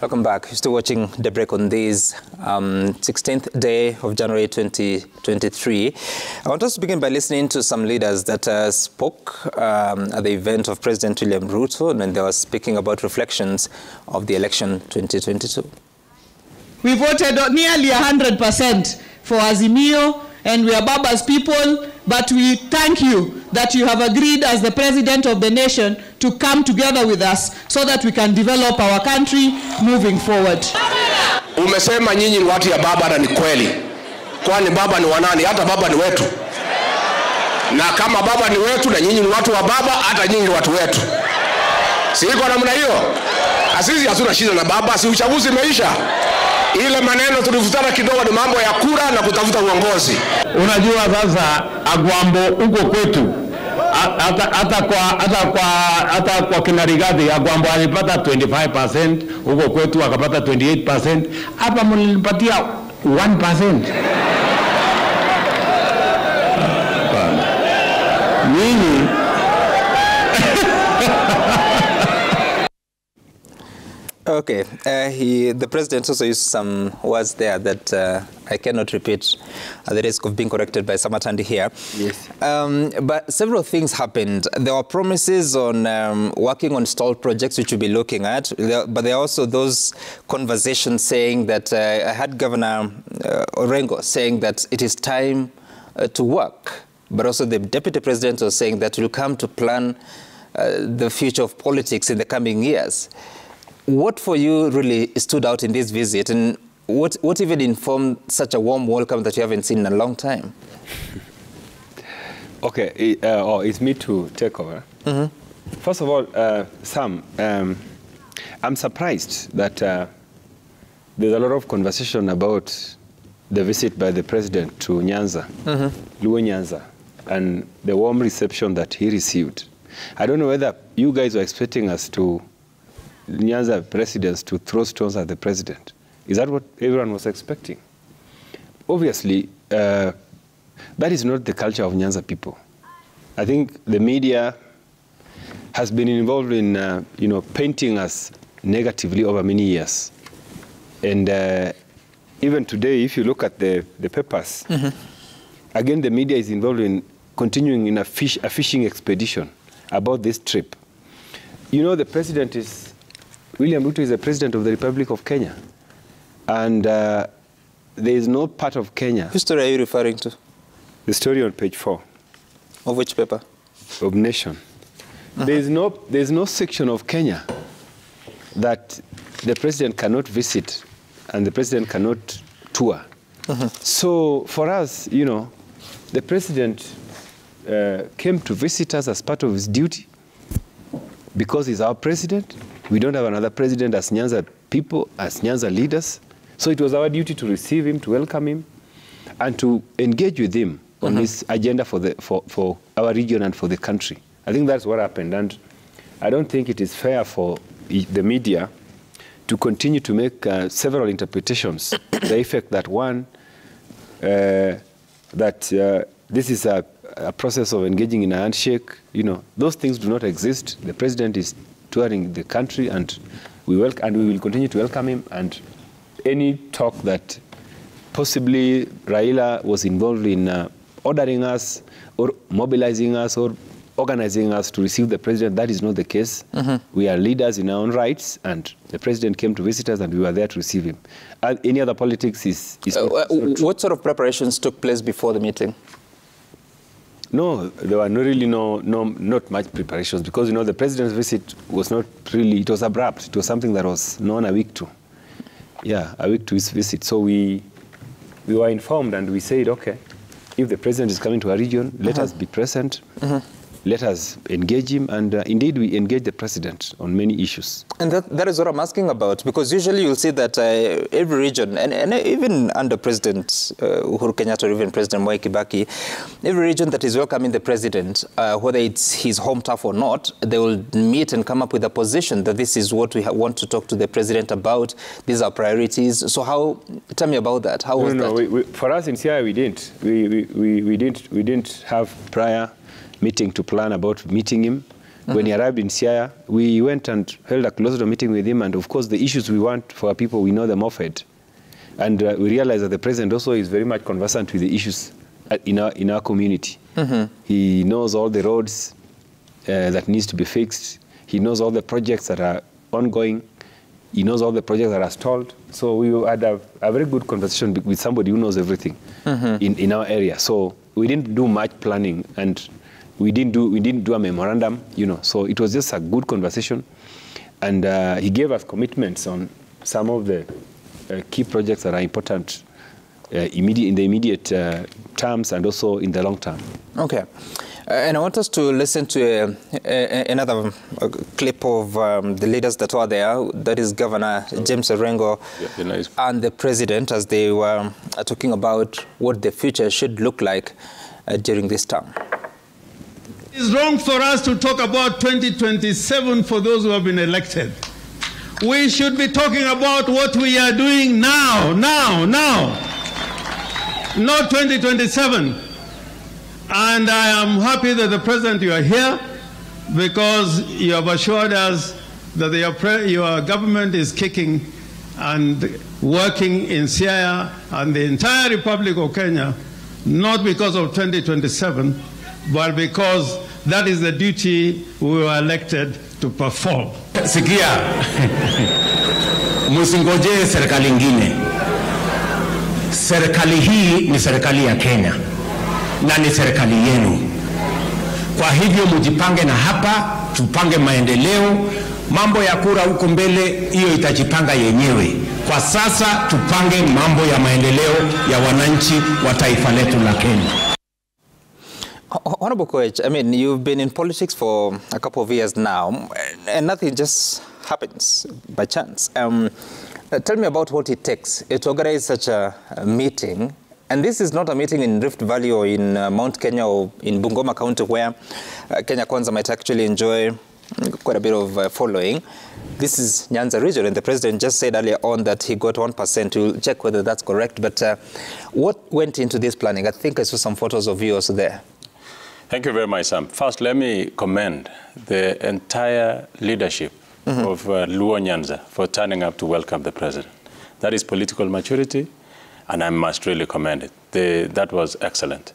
Welcome back. You're still watching The Break on this 16th day of January 2023. I want us to begin by listening to some leaders that spoke at the event of President William Ruto, and they were speaking about reflections of the election 2022. We voted nearly 100% for Azimio, and we are Baba's people, but we thank you that you have agreed as the President of the nation to come together with us so that we can develop our country moving forward. Umesema nyinyi ni watu ya baba, na ni kweli. Kwani baba ni wanani? Hata baba ni wetu. Na kama baba ni wetu na nyinyi ni watu wa baba, hata nyinyi ni watu wetu. Si iko namna hiyo? Asisi hatuna shida na baba, si uchaguzi umeisha. Ile maneno tulivutana kidogo ni mambo ya kura na kutafuta uongozi. Unajua sasa Agwambo huko kwetu hata kwa Kinarigati Agwambo alipata 25%, huko kwetu akapata 28%, hapa mlipatia 1%. Nini? Okay, the president also used some words there that I cannot repeat at the risk of being corrected by Samatandi here. Yes. But several things happened. There were promises on working on stalled projects, which we'll be looking at. But there are also those conversations saying that I had Governor Orengo saying that it is time to work. But also the deputy president was saying that we'll come to plan the future of politics in the coming years. What for you really stood out in this visit, and what even informed such a warm welcome that you haven't seen in a long time? Okay, it's me to take over. Mm-hmm. First of all, Sam, I'm surprised that there's a lot of conversation about the visit by the president to Nyanza, Rutos Nyanza, and the warm reception that he received. I don't know whether you guys were expecting us to Nyanza presidents to throw stones at the president. Is that what everyone was expecting? Obviously, that is not the culture of Nyanza people. I think the media has been involved in, painting us negatively over many years. And even today, if you look at the papers, again, the media is involved in continuing in a fishing expedition about this trip. You know, the president is William Ruto is the president of the Republic of Kenya. And there is no part of Kenya. Which story are you referring to? The story on page 4. Of which paper? Of Nation. There's no section of Kenya that the president cannot visit and the president cannot tour. So for us, the president came to visit us as part of his duty because he's our president. We don't have another president as Nyanza people, as Nyanza leaders. So it was our duty to receive him, to welcome him, and to engage with him on his agenda for our region and for the country. I think that's what happened. And I don't think it is fair for the media to continue to make several interpretations. The effect that one, this is a process of engaging in a handshake. Those things do not exist. The president is touring the country, and we will continue to welcome him. And any talk that possibly Raila was involved in ordering us or mobilizing us or organizing us to receive the president, that is not the case. We are leaders in our own rights, and the president came to visit us, and we were there to receive him. Any other politics is what sort of preparations took place before the meeting? No, there were not much preparations, because the president's visit was not really, it was abrupt. It was something that was known a week to his visit. So we were informed, and we said, okay, if the president is coming to our region, let us be present. Let us engage him, and indeed we engage the president on many issues. And that is what I'm asking about, because usually you'll see that every region, and even under President Uhuru Kenyatta or even President Mwai Kibaki, every region that is welcoming the president, whether it's his home turf or not, they will meet and come up with a position that this is what we want to talk to the president about, these are priorities. So tell me about that. How was that? For us in CI, we didn't. We didn't have prior meeting to plan about meeting him. When he arrived in Siaya, we went and held a closed meeting with him, and of course the issues we want for our people, we know them of it. And we realized that the president also is very much conversant with the issues in our community. He knows all the roads that needs to be fixed. He knows all the projects that are ongoing. He knows all the projects that are stalled. So we had a very good conversation with somebody who knows everything in our area. So we didn't do much planning, and we didn't do a memorandum, you know. So it was just a good conversation, and he gave us commitments on some of the key projects that are important in the immediate terms and also in the long term. Okay. And I want us to listen to another clip of the leaders that were there. That is Governor James Orengo and the President, as they were talking about what the future should look like during this term. It's wrong for us to talk about 2027 for those who have been elected. We should be talking about what we are doing now, not 2027. And I am happy that the President, you are here, because you have assured us that your government is kicking and working in Siaya and the entire Republic of Kenya, not because of 2027, but because that is the duty we were elected to perform. Sikia, musingoje serikali ingine. Serikali hii ni serikali ya Kenya na ni serikali yenu. Kwa hivyo mujipange, na hapa tupange maendeleo. Mambo ya kura huko mbele, hiyo itajipanga yenyewe. Kwa sasa tupange mambo ya maendeleo ya wananchi wa taifa letu la Kenya. Honorable Coach, I mean, you've been in politics for a couple of years now, and nothing just happens by chance. Tell me about what it takes to organize such a meeting. And this is not a meeting in Rift Valley or in Mount Kenya or in Bungoma County, where Kenya Kwanza might actually enjoy quite a bit of following. This is Nyanza region, and the President just said earlier on that he got 1%. We'll check whether that's correct. But what went into this planning? I think I saw some photos of you also there. Thank you very much, Sam. First, let me commend the entire leadership of Luo Nyanza for turning up to welcome the President. That is political maturity, and I must really commend it. That was excellent.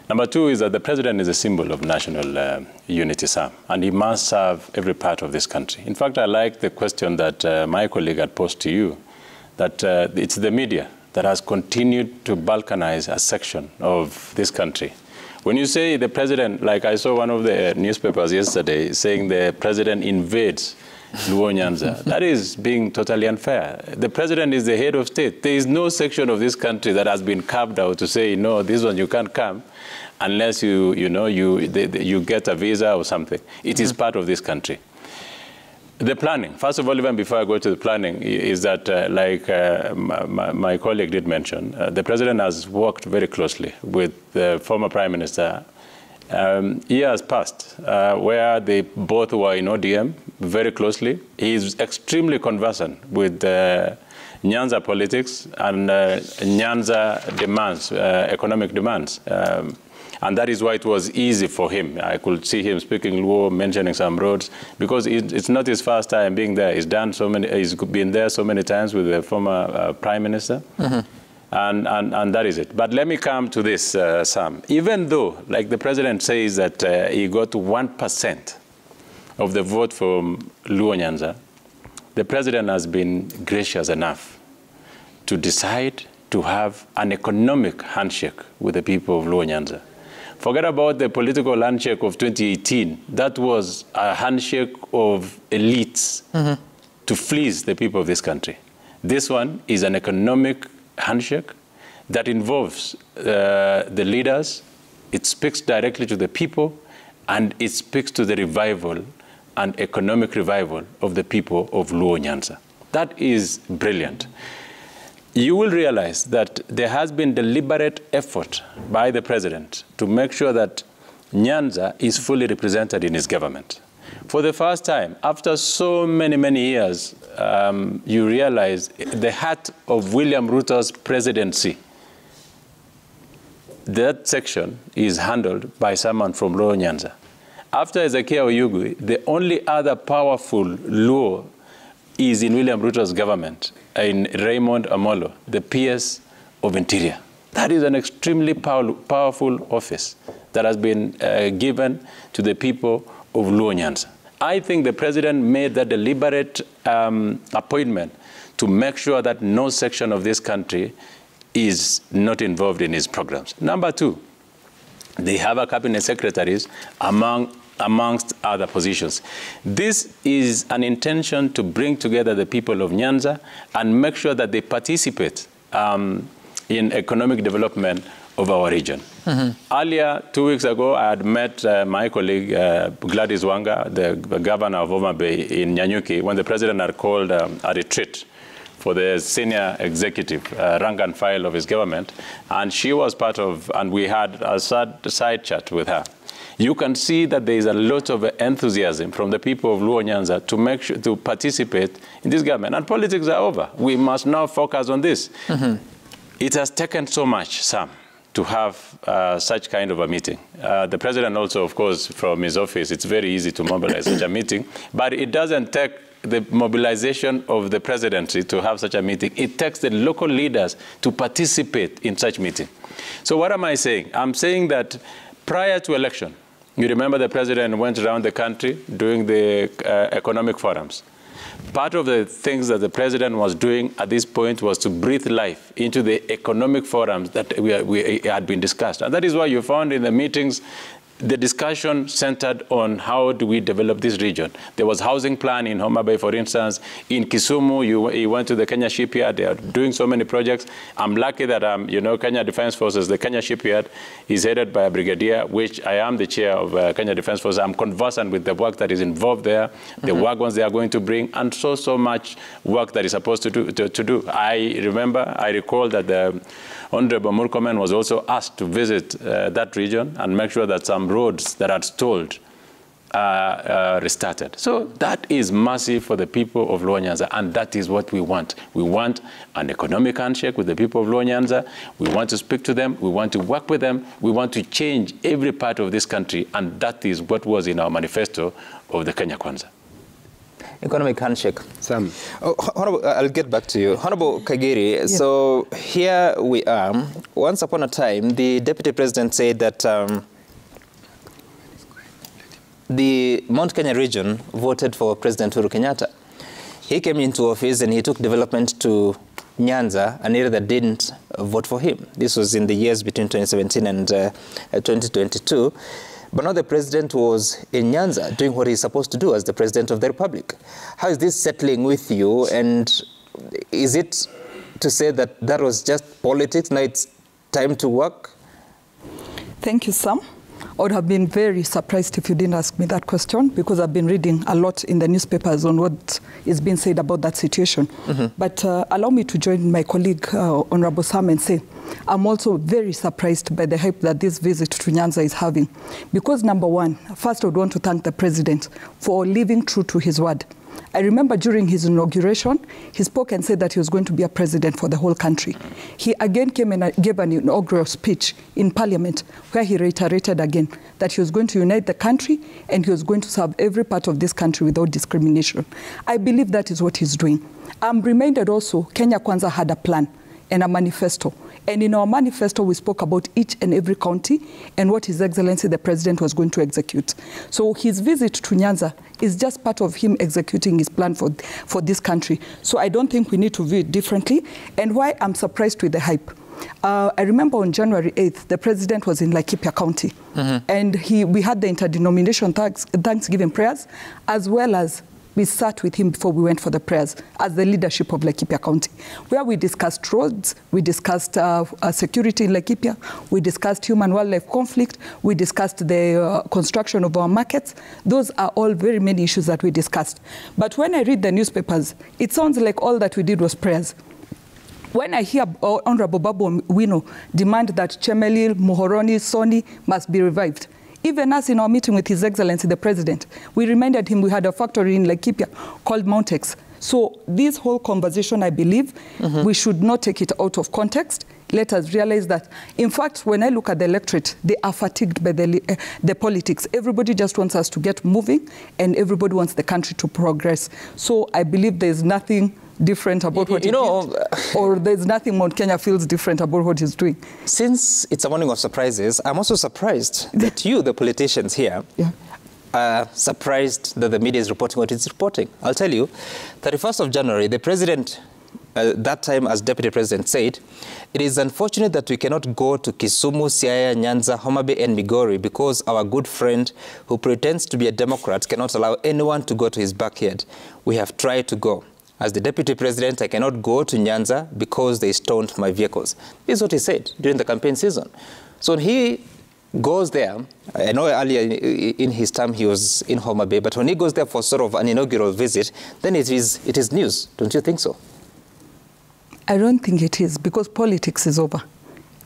Number two is that the President is a symbol of national unity, Sam, and he must serve every part of this country. In fact, I like the question that my colleague had posed to you, that it's the media that has continued to balkanize a section of this country. When you say the President, like I saw one of the newspapers yesterday saying the President invades Luo Nyanza, that is being totally unfair. The President is the head of state. There is no section of this country that has been carved out to say, no, this one you can't come unless you get a visa or something. It is part of this country. The planning, first of all, even before I go to the planning, is that, like my colleague did mention, the President has worked very closely with the former Prime Minister. Years past, where they both were in ODM very closely. He is extremely conversant with Nyanza politics and Nyanza demands, economic demands. And that is why it was easy for him. I could see him speaking Luo, mentioning some roads, because it's not his first time being there. He's been there so many times with the former Prime Minister. And that is it. But let me come to this, Sam. Even though, like the President says that he got 1% of the vote from Luo Nyanza, the President has been gracious enough to decide to have an economic handshake with the people of Luo Nyanza. Forget about the political handshake of 2018. That was a handshake of elites to fleece the people of this country. This one is an economic handshake that involves the leaders. It speaks directly to the people, and it speaks to the revival and economic revival of the people of Luo Nyanza. That is brilliant. You will realize that there has been deliberate effort by the President to make sure that Nyanza is fully represented in his government. For the first time, after so many years, you realize the heart of William Ruto's presidency. That section is handled by someone from Luo Nyanza. After Ezekiel Oyugu, the only other powerful Luo is in William Ruto's government, in Raymond Amolo, the PS of Interior. That is an extremely powerful office that has been given to the people of Luo Nyanza. I think the president made that deliberate appointment to make sure that no section of this country is not involved in his programs. Number two, they have a cabinet secretaries amongst other positions. This is an intention to bring together the people of Nyanza and make sure that they participate in economic development of our region. Earlier, 2 weeks ago, I had met my colleague Gladys Wanga, the governor of Homa Bay in Nyanyuki, when the president had called a retreat for the senior executive rank and file of his government, and she was part of, and we had a side chat with her. You can see that there is a lot of enthusiasm from the people of Luo Nyanza to make sure to participate in this government. And politics are over. We must now focus on this. It has taken so much, Sam, to have such kind of a meeting. The president also, of course, from his office, it's very easy to mobilize such a meeting, but it doesn't take the mobilization of the presidency to have such a meeting. It takes the local leaders to participate in such meeting. So what am I saying? I'm saying that prior to election, you remember the president went around the country doing the economic forums. Part of the things that the president was doing at this point was to breathe life into the economic forums that we had been discussed. And that is why you found in the meetings the discussion centered on how do we develop this region. There was housing plan in Homa Bay, for instance. In Kisumu, you went to the Kenya shipyard. They are doing so many projects. I'm lucky that, Kenya Defense Forces, the Kenya shipyard is headed by a brigadier, which I am the chair of Kenya Defense Forces. I'm conversant with the work that is involved there, the wagons they are going to bring, and so much work that is supposed to do. I recall that the Honorable Murkomen was also asked to visit that region and make sure that some roads that are stalled are restarted. So that is massive for the people of Luo Nyanza, and that is what we want. We want an economic handshake with the people of Luo Nyanza. We want to speak to them. We want to work with them. We want to change every part of this country, and that is what was in our manifesto of the Kenya Kwanza. Economic handshake. Sam. Honorable, I'll get back to you. Honorable Kagiri, yeah. So here we are. Once upon a time, the Deputy President said that the Mount Kenya region voted for President Uhuru Kenyatta. He came into office and he took development to Nyanza, an area that didn't vote for him. This was in the years between 2017 and 2022. But now the president was in Nyanza doing what he's supposed to do as the president of the republic. How is this settling with you? And is it to say that that was just politics, now it's time to work? Thank you, Sam. I would have been very surprised if you didn't ask me that question, because I've been reading a lot in the newspapers on what is being said about that situation. But allow me to join my colleague, Honorable Sam, and say, I'm also very surprised by the hype that this visit to Nyanza is having. Because number one, first I would want to thank the president for living true to his word. I remember during his inauguration, he spoke and said that he was going to be a president for the whole country. He again came and gave an inaugural speech in Parliament where he reiterated again that he was going to unite the country and he was going to serve every part of this country without discrimination. I believe that is what he's doing. I'm reminded also, Kenya Kwanza had a plan and a manifesto. And in our manifesto, we spoke about each and every county and what His Excellency the President was going to execute. So his visit to Nyanza is just part of him executing his plan for this country. So I don't think we need to view it differently. And why I'm surprised with the hype. I remember on January 8th, the President was in Laikipia County. And we had the interdenomination Thanksgiving prayers, as well as we sat with him before we went for the prayers as the leadership of Laikipia County, where we discussed roads, we discussed security in Laikipia, we discussed human-wildlife conflict, we discussed the construction of our markets. Those are all very many issues that we discussed. But when I read the newspapers, it sounds like all that we did was prayers. When I hear Honorable Babu Wino demand that Chemelil, Muhoroni, Soni must be revived, even us in our meeting with His Excellency the President, we reminded him we had a factory in Laikipia called Mountex. So this whole conversation, I believe, we should not take it out of context. Let us realize that, in fact, when I look at the electorate, they are fatigued by the politics. Everybody just wants us to get moving, and everybody wants the country to progress. So I believe there's nothing different about what he did, or there's nothing Mount Kenya feels different about what he's doing. Since it's a morning of surprises, I'm also surprised that you, the politicians here, are surprised that the media is reporting what it's reporting. I'll tell you, 31st of January, the president, that time as deputy president, said, "It is unfortunate that we cannot go to Kisumu, Siaya, Nyanza, Homa Bay and Migori because our good friend who pretends to be a Democrat cannot allow anyone to go to his backyard. We have tried to go. As the deputy president, I cannot go to Nyanza because they stoned my vehicles." This is what he said during the campaign season. So when he goes there, I know earlier in his term he was in Homa Bay, but when he goes there for sort of an inaugural visit, then it is news. Don't you think so? I don't think it is, because politics is over.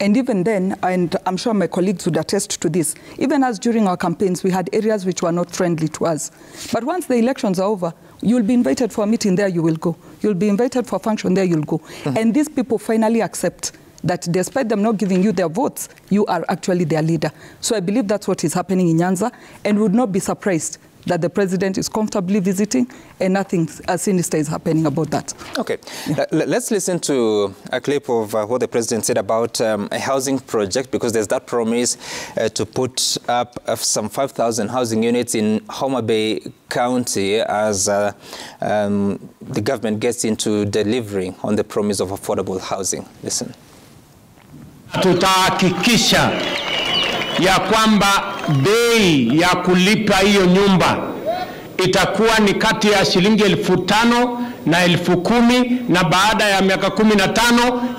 And even then, and I'm sure my colleagues would attest to this, even as during our campaigns, we had areas which were not friendly to us. But once the elections are over, you'll be invited for a meeting, there you will go. You'll be invited for a function, there you'll go. And these people finally accept that despite them not giving you their votes, you are actually their leader. So I believe that's what is happening in Nyanza, and would not be surprised that the president is comfortably visiting and nothing sinister is happening about that. Okay, let's listen to a clip of what the president said about a housing project, because there's that promise to put up some 5,000 housing units in Homa Bay County as the government gets into delivering on the promise of affordable housing. Listen. Tutahakikisha ya kwamba bei ya kulipa hiyo nyumba itakuwa ni kati ya shilingi 5,000 na 10,000, na baada ya miaka 15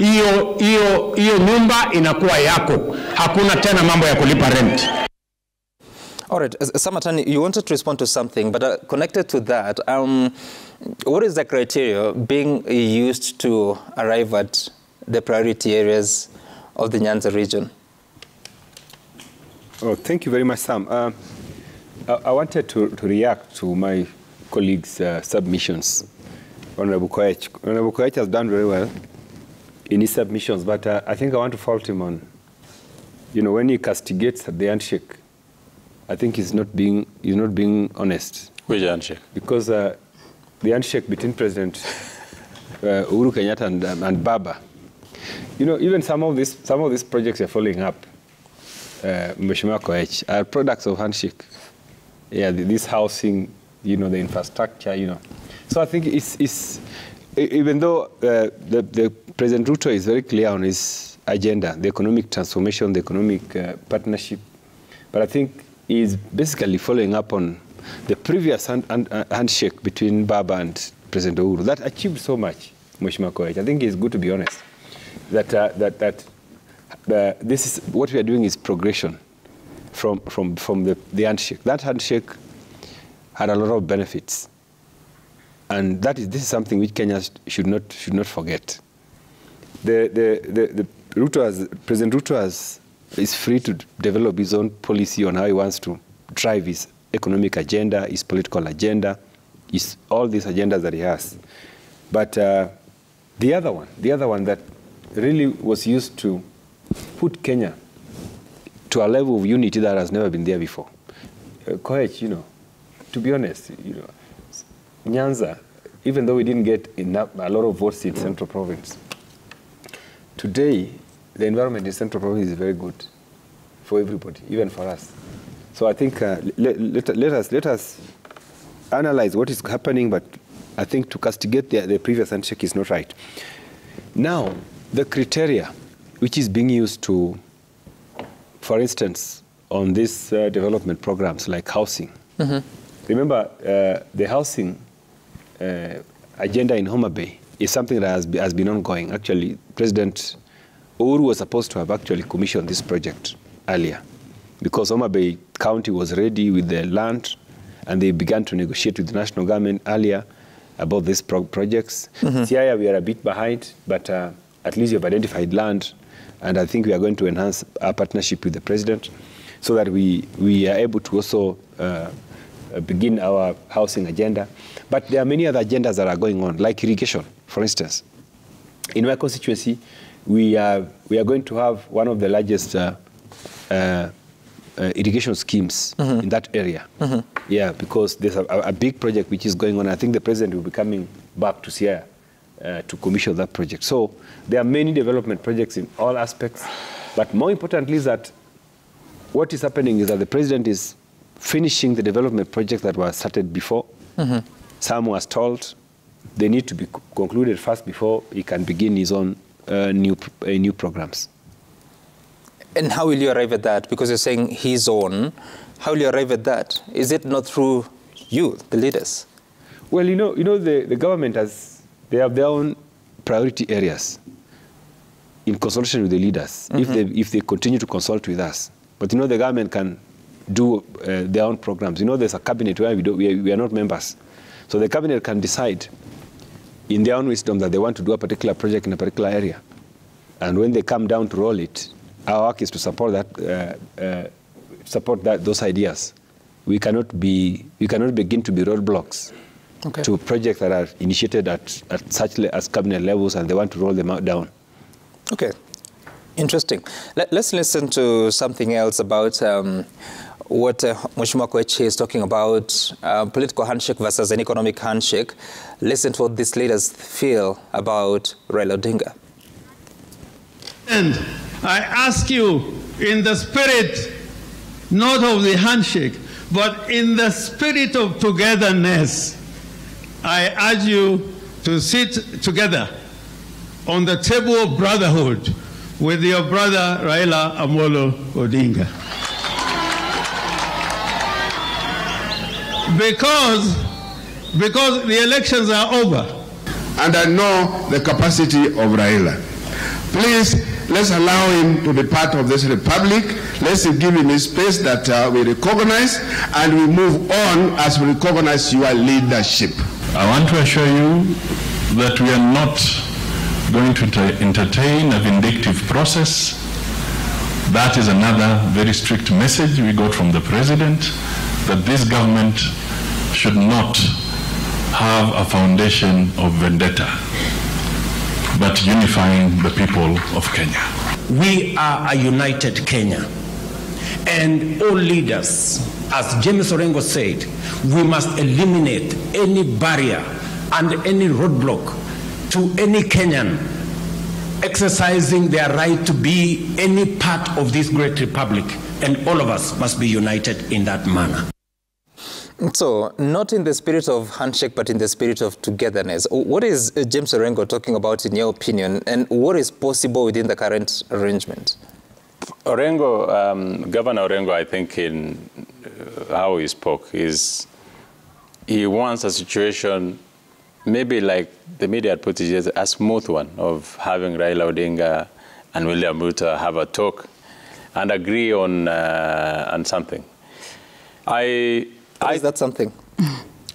hiyo nyumba inakuwa yako. Hakuna tena mambo ya kulipa rent. All right, Samatani, you wanted to respond to something, but connected to that, what is the criteria being used to arrive at the priority areas of the Nyanza region? Oh, thank you very much, Sam. I wanted to react to my colleagues' submissions. Honorable Koech has done very well in his submissions, but I think I want to fault him on, when he castigates the handshake, I think he's not being honest. Which handshake? Because the handshake between President Uhuru Kenyatta and Baba, even some of these projects are following up, Mheshimiwa Koech, are products of handshake. Yeah, this housing, the infrastructure, So I think it's even though the President Ruto is very clear on his agenda, the economic transformation, the economic partnership, but I think he's basically following up on the previous handshake between Baba and President Uhuru that achieved so much, Mheshimiwa Koech. I think it's good to be honest that this is what we are doing is progression from the handshake. That handshake had a lot of benefits, and this is something which Kenya should not forget. President Ruto is free to develop his own policy on how he wants to drive his economic agenda, his political agenda, all these agendas that he has. But the other one that really was used to put Kenya to a level of unity that has never been there before. Koech, to be honest, Nyanza, even though we didn't get a lot of votes in Central Province, today the environment in Central Province is very good for everybody, even for us. So I think let us analyze what is happening, but I think to castigate the previous handshake is not right. Now, the criteria which is being used to, for instance, on these development programs like housing. Remember, the housing agenda in Homa Bay is something that has been ongoing. Actually, President Uhuru was supposed to have actually commissioned this project earlier, because Homa Bay County was ready with the land, and they began to negotiate with the national government earlier about these projects. Siaya, we are a bit behind, but at least you've identified land, and I think we are going to enhance our partnership with the president so that we are able to also begin our housing agenda. But there are many other agendas that are going on, like irrigation, for instance. In my constituency, we are going to have one of the largest irrigation schemes in that area. Yeah, because there's a big project which is going on. I think the president will be coming back to Sierra to commission that project. So there are many development projects in all aspects. But more importantly is that what is happening is that the president is finishing the development projects that were started before. Some was told they need to be concluded first before he can begin his own new programs. And how will you arrive at that? Because you're saying his own. How will you arrive at that? Is it not through you, the leaders? Well, the government they have their own priority areas in consultation with the leaders, if they continue to consult with us. But the government can do their own programs. There's a cabinet where we are not members. So the cabinet can decide in their own wisdom that they want to do a particular project in a particular area. And when they come down to roll it, our work is to support those ideas. We cannot begin to be roadblocks to projects that are initiated at such as cabinet levels, and they want to roll them down. Okay, interesting. Let's listen to something else about what Mheshimiwa Koechi is talking about, political handshake versus an economic handshake. Listen to what these leaders feel about Raila Odinga. And I ask you, in the spirit, not of the handshake, but in the spirit of togetherness, I urge you to sit together on the table of brotherhood with your brother Raila Amolo Odinga. Because the elections are over. And I know the capacity of Raila. Please, let's allow him to be part of this republic. Let's give him a space that we recognize, and we move on as we recognize your leadership. I want to assure you that we are not going to entertain a vindictive process. That is another very strict message we got from the president, that this government should not have a foundation of vendetta, but unifying the people of Kenya. We are a united Kenya, and all leaders, as James Orengo said, we must eliminate any barrier and any roadblock to any Kenyan exercising their right to be any part of this great republic, and all of us must be united in that manner. So, not in the spirit of handshake, but in the spirit of togetherness. What is James Orengo talking about, in your opinion, and what is possible within the current arrangement? Orengo, Governor Orengo, I think in how he spoke, is he wants a situation, maybe like the media had put it, a smooth one, of having Raila Odinga and William Ruto have a talk and agree on something. Is that something?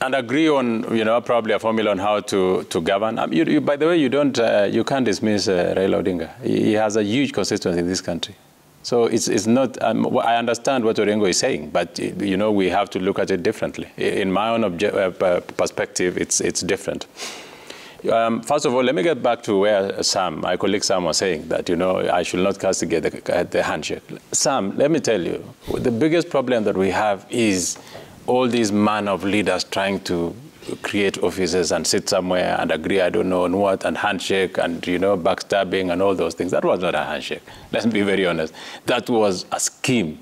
And agree on, probably a formula on how to govern. By the way, you can't dismiss Raila Odinga. He has a huge constituency in this country. So it's not, I understand what Orengo is saying, but, we have to look at it differently. In my own perspective, it's different. First of all, let me get back to where my colleague Sam was saying that, I should not castigate the handshake. Sam, let me tell you, the biggest problem that we have is all these man of leaders trying to create offices and sit somewhere and agree, I don't know on what, and handshake and, backstabbing and all those things. That was not a handshake. Let's be very honest. That was a scheme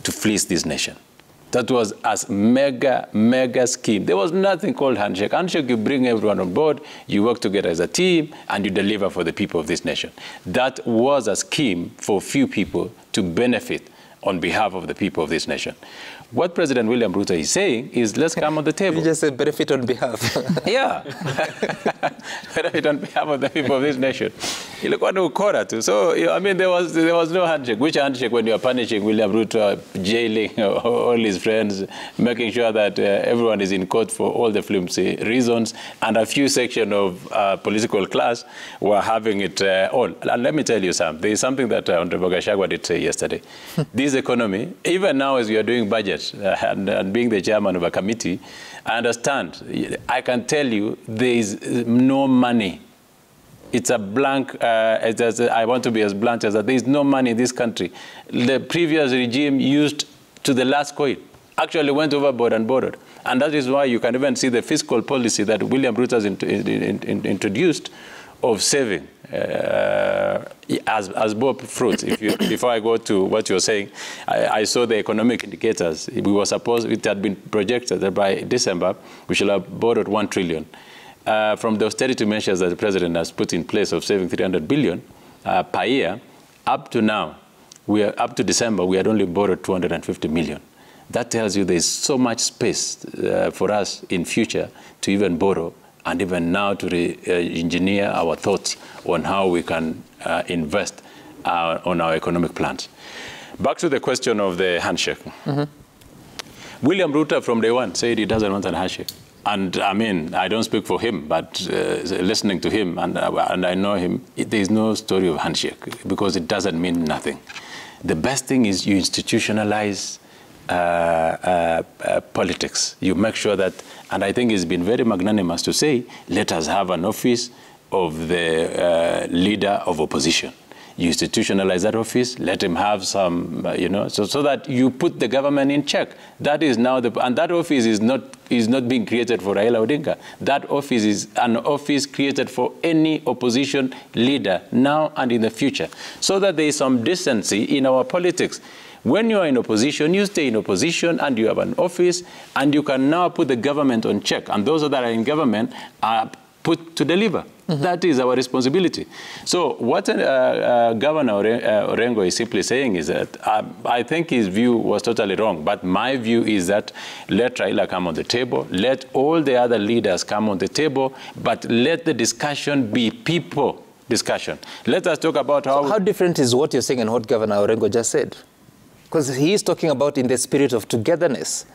to fleece this nation. That was a mega scheme. There was nothing called handshake. Handshake, you bring everyone on board, you work together as a team, and you deliver for the people of this nation. That was a scheme for few people to benefit on behalf of the people of this nation. What President William Ruto is saying is, let's come on the table. You just said benefit on behalf. Yeah. Benefit on behalf of the people of this nation. You look what Ukora too. So, there was no handshake. Which handshake when you are punishing William Ruto, jailing all his friends, making sure that everyone is in court for all the flimsy reasons, and a few section of political class were having it all. And let me tell you, Sam, there is something that Honorable Gachagua did say yesterday. This this economy, even now as we are doing budget and being the chairman of a committee, I understand. I can tell you there is no money. It's a blank, I want to be as blunt as that. There is no money in this country. The previous regime used to the last coin, actually went overboard and borrowed. And that is why you can even see the fiscal policy that William Ruto has introduced of saving as bore fruit. Before I go to what you're saying, I saw the economic indicators. We were supposed, it had been projected that by December, we should have borrowed 1 trillion. From the austerity measures that the president has put in place of saving 300 billion per year, up to now, up to December, we had only borrowed 250 million. That tells you there's so much space for us in future to even borrow and even now to engineer our thoughts on how we can invest on our economic plans. Back to the question of the handshake. William Ruto from day one said he doesn't want a handshake. And I mean, I don't speak for him, but listening to him, and I know him, there is no story of handshake because it doesn't mean nothing. The best thing is you institutionalize politics. You make sure that, and I think it's been very magnanimous to say, let us have an office of the leader of opposition. You institutionalize that office, let him have some, so that you put the government in check. That is now and that office is not being created for Raila Odinga. That office is an office created for any opposition leader now and in the future, so that there is some decency in our politics. When you are in opposition, you stay in opposition and you have an office and you can now put the government on check. And those that are in government are put to deliver. That is our responsibility. So what Governor Orengo is simply saying is that I think his view was totally wrong. But my view is that let Raila come on the table, let all the other leaders come on the table, but let the discussion be people discussion. Let us talk about how... So how different is what you're saying and what Governor Orengo just said? Because he is talking about in the spirit of togetherness.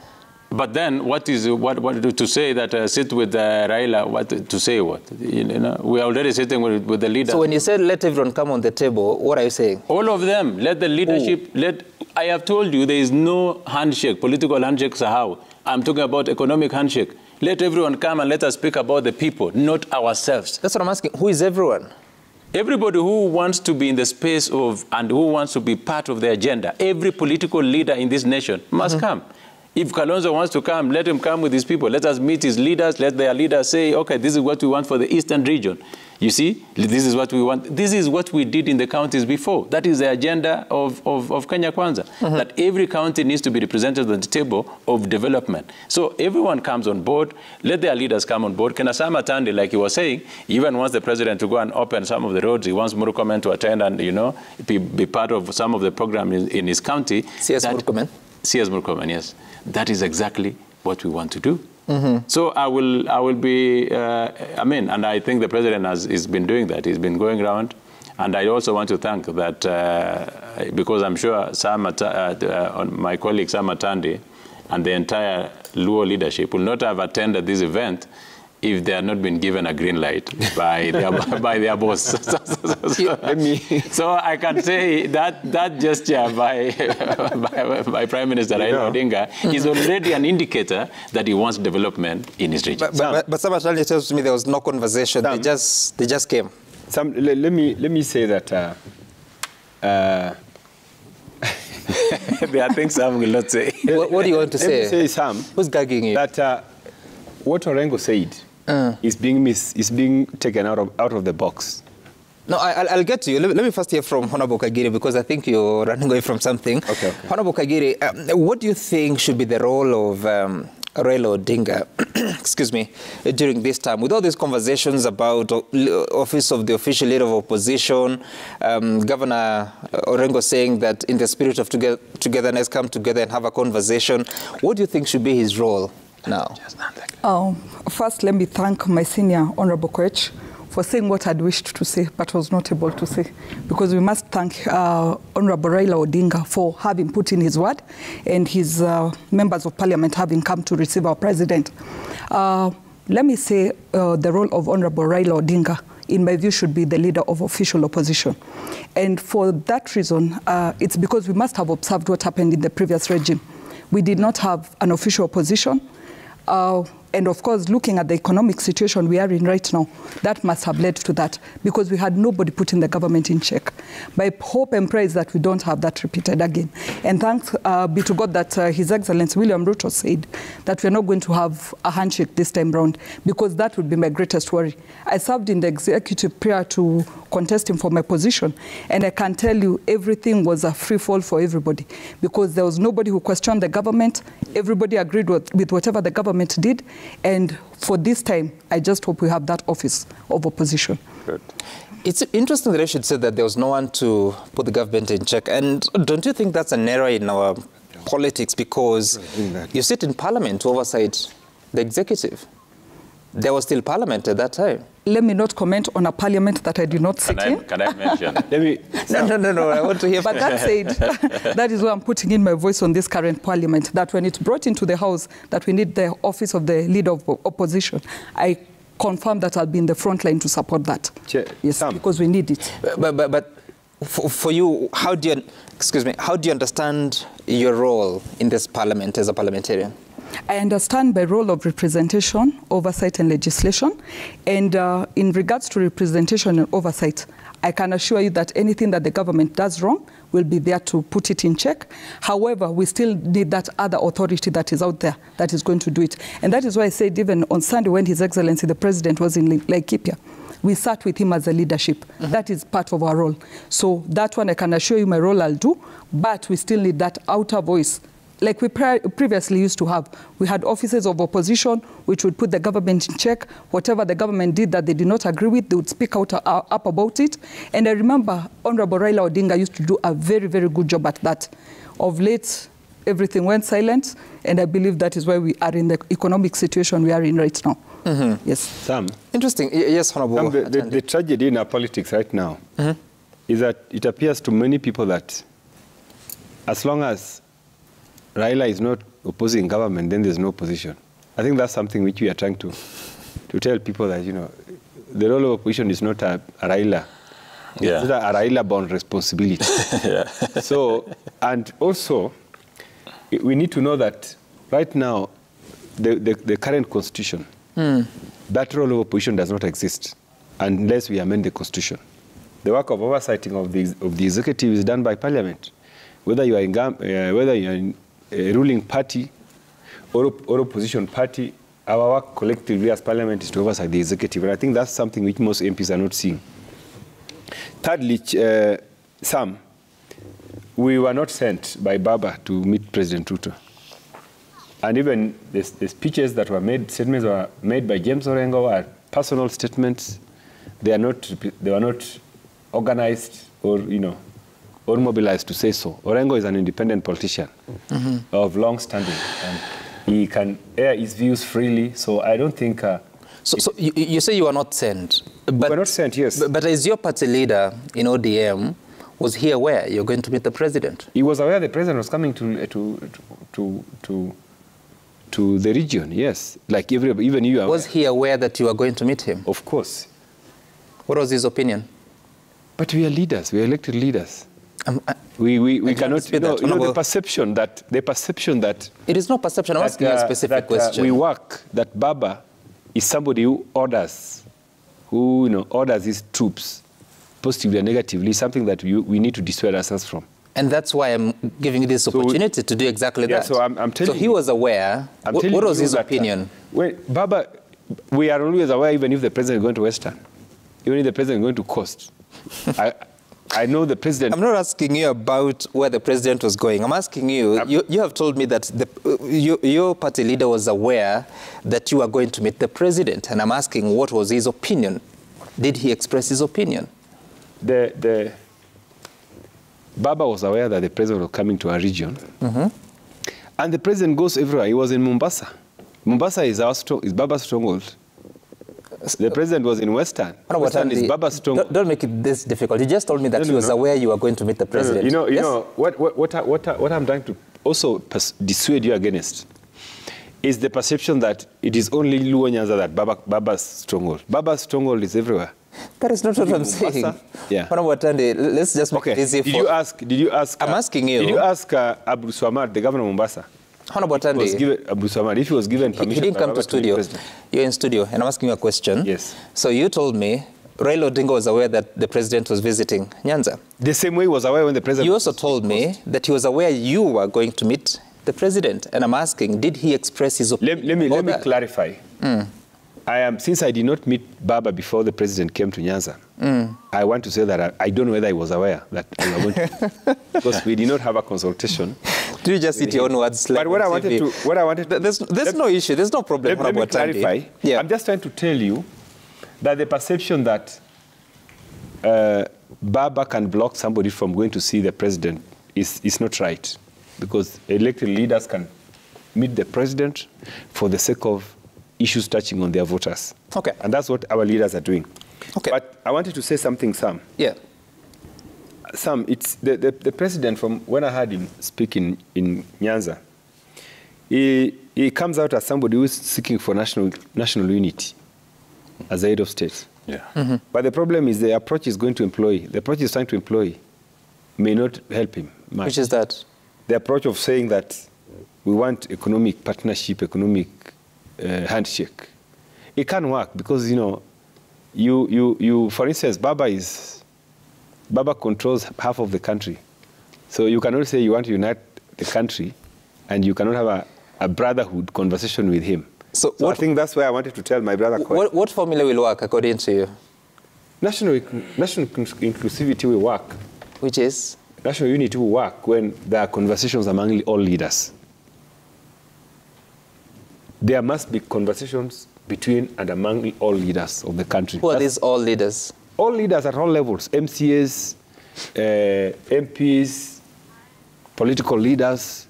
But then, what to say that sit with Raila? To say what? We are already sitting with the leader. So when you said let everyone come on the table, what are you saying? All of them. Let the leadership. I have told you there is no handshake, political handshake. Sahau. I'm talking about economic handshake. Let everyone come and let us speak about the people, not ourselves. That's what I'm asking. Who is everyone? Everybody who wants to be in the space of and who wants to be part of the agenda. Every political leader in this nation must come. If Kalonzo wants to come, let him come with his people. Let us meet his leaders. Let their leaders say, okay, this is what we want for the eastern region. You see, this is what we want. This is what we did in the counties before. That is the agenda of Kenya Kwanza, that every county needs to be represented at the table of development. So everyone comes on board. Let their leaders come on board. Kenasama Tande, like he was saying, even wants the president to go and open some of the roads. He wants Murkomen to attend and, be part of some of the program in his county. CS Murkomen? CS Murkomen, yes. That is exactly what we want to do. So I will be, and I think the president has been doing that. He's been going around. And I also want to thank that, because I'm sure my colleague Sam Atandi and the entire Luo leadership will not have attended this event if they had not been given a green light by their boss. So I can say that gesture by Prime Minister Raila Odinga is already an indicator that he wants development in his region. But Samatali tells me there was no conversation. They just came. Sam, let me say that there are things Sam will not say. What do you want to say? Let me say, Sam, who's gagging you? That what Orengo said is being taken out of the box. No, I'll get to you. Let me first hear from Honorable Kagiri, because I think you're running away from something. Okay. Honorable Kagiri, what do you think should be the role of Raila Odinga, excuse me, during this time? With all these conversations about office of the official leader of opposition, Governor Orengo saying that in the spirit of togetherness, come together and have a conversation, what do you think should be his role now? First, let me thank my senior Honorable Koech for saying what I'd wished to say but was not able to say, because we must thank Honorable Raila Odinga for having put in his word and his members of parliament having come to receive our president. Let me say the role of Honorable Raila Odinga in my view, should be the leader of official opposition. And for that reason, it's because we must have observed what happened in the previous regime. We did not have an official opposition. And of course, looking at the economic situation we are in right now, that must have led to that, because we had nobody putting the government in check. My hope and prayer is that we don't have that repeated again. And thanks be to God that His Excellency William Ruto said that we're not going to have a handshake this time round, because that would be my greatest worry. I served in the executive prior to contesting for my position, and I can tell you everything was a free fall for everybody, because there was nobody who questioned the government. Everybody agreed with whatever the government did. And for this time, I just hope we have that office of opposition. Good. It's interesting that I should say that there was no one to put the government in check. And don't you think that's an error in our politics? Because you sit in parliament to oversight the executive. There was still parliament at that time. Let me not comment on a parliament that I did not sit in. Can I mention? No, I want to hear. But that said, that is why I'm putting in my voice on this current parliament, that when it's brought into the House that we need the office of the leader of opposition, I confirm that I'll be in the front line to support that. Yes, because we need it. But for you, how do you understand your role in this parliament as a parliamentarian? I understand my role of representation, oversight and legislation. And in regards to representation and oversight, I can assure you that anything that the government does wrong will be there to put it in check. However, we still need that other authority that is out there that is going to do it. And that is why I said even on Sunday when His Excellency the President was in Laikipia, we sat with him as a leadership. That is part of our role. So that one I can assure you my role I'll do, but we still need that outer voice. Like we previously used to have. We had offices of opposition which would put the government in check. Whatever the government did that they did not agree with, they would speak out up about it. And I remember Honorable Raila Odinga used to do a very, very good job at that. Of late, everything went silent, and I believe that is why we are in the economic situation we are in right now. Mm-hmm. Yes. Sam. Interesting. Yes, Honorable. The tragedy in our politics right now is that it appears to many people that as long as Raila is not opposing government, then there's no opposition. I think that's something which we are trying to tell people that, you know, the role of opposition is not a Raila. Yeah. It's not a Raila-bound responsibility. Yeah. So, and also, we need to know that right now, the current constitution, that role of opposition does not exist unless we amend the constitution. The work of oversighting of the executive is done by parliament. Whether you are in a ruling party or opposition party, our work collectively as parliament is to oversight the executive. And I think that's something which most MPs are not seeing. Thirdly, Sam, we were not sent by Baba to meet President Ruto. And even the speeches that were made, statements were made by James Orengo are personal statements. They were not organized or, you know, or mobilized to say so. Orengo is an independent politician of long standing, and he can air his views freely. So I don't think. So you say you were not sent. But, we were not sent, yes. But as your party leader in ODM, was he aware you're going to meet the president? He was aware the president was coming to the region. Yes, like even you are. Was he aware that you were going to meet him? Of course. What was his opinion? But we are leaders. We are elected leaders. We cannot, you know, the perception that it is no perception. I'm asking a specific question. We work that Baba is somebody who orders, orders his troops, positively and negatively, something that we need to dissuade ourselves from. And that's why I'm giving you this opportunity to do exactly that. So I'm telling you. So he was aware. What was his opinion? Baba, we are always aware, even if the president is going to Western, even if the president is going to Coast. I know the president. I'm not asking you about where the president was going. I'm asking you, you have told me that your party leader was aware that you are going to meet the president. And I'm asking, what was his opinion? Did he express his opinion? Baba was aware that the president was coming to our region. And the president goes everywhere. He was in Mombasa. Mombasa is Baba's stronghold. The president was in Western. Western is Baba's stronghold. Don't make it this difficult. You just told me that he was aware you were going to meet the president. You know what I'm trying to also dissuade you against is the perception that it is only Rutos Nyanza that Baba's stronghold. Baba's stronghold is everywhere. That is not what I'm saying. Yeah. Let's just make it easy. Did you ask? I'm asking you. Did you ask Abu Swamad, the governor of Mombasa? Abu Swamad, if he was given permission, he didn't come to studio. You're in studio, and I'm asking you a question. Yes. So you told me Raila Odinga was aware that the president was visiting Nyanza. The same way he was aware when the president. You also told me that he was aware you were going to meet the president, and I'm asking, did he express his opinion? Let me clarify. Since I did not meet Baba before the president came to Nyanza, I want to say that I don't know whether he was aware that we were going to, because we did not have a consultation. Did you just eat your own words? But what I wanted to, there's no issue, there's no problem. Let me clarify. Yeah. I'm just trying to tell you that the perception that Baba can block somebody from going to see the president is not right, because elected leaders can meet the president for the sake of issues touching on their voters. Okay. And that's what our leaders are doing. Okay. But I wanted to say something, Sam. Yeah. Sam, it's the president, from when I heard him speaking in Nyanza, he comes out as somebody who is seeking for national unity as the head of state. Yeah. But the problem is the approach he's trying to employ may not help him much. Which is that? The approach of saying that we want economic partnership, economic handshake. It can't work because, you for instance, Baba controls half of the country. So you cannot say you want to unite the country and you cannot have a brotherhood conversation with him. So I think that's why I wanted to tell my brother. What formula will work according to you? National inclusivity will work. Which is? National unity will work when there are conversations among all leaders. There must be conversations between and among all leaders of the country. Who are these all leaders? All leaders at all levels, MCAs, MPs, political leaders,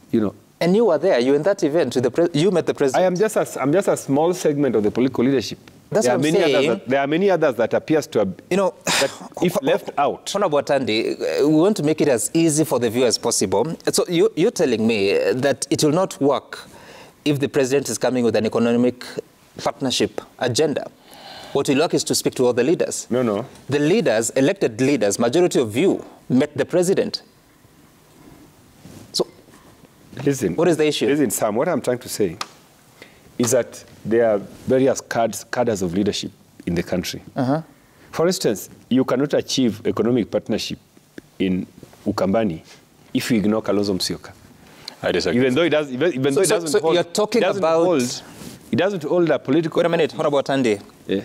And you were there. You were in that event. You met the president. I'm just a small segment of the political leadership. That's what I'm saying. There are many others that appears to have, that if left out. Honorable Tandi, we want to make it as easy for the viewer as possible. So you're telling me that it will not work if the president is coming with an economic partnership agenda. What will work is to speak to all the leaders. No. The leaders, elected leaders, majority of you met the president. So, listen. What is the issue? Listen, Sam, what I'm trying to say is that there are various cadres of leadership in the country. For instance, you cannot achieve economic partnership in Ukambani if you ignore Kalonzo Musyoka. I disagree. Even though it doesn't hold. You're talking about... It doesn't hold a political... Wait a minute, Honorable Tandi. Yeah.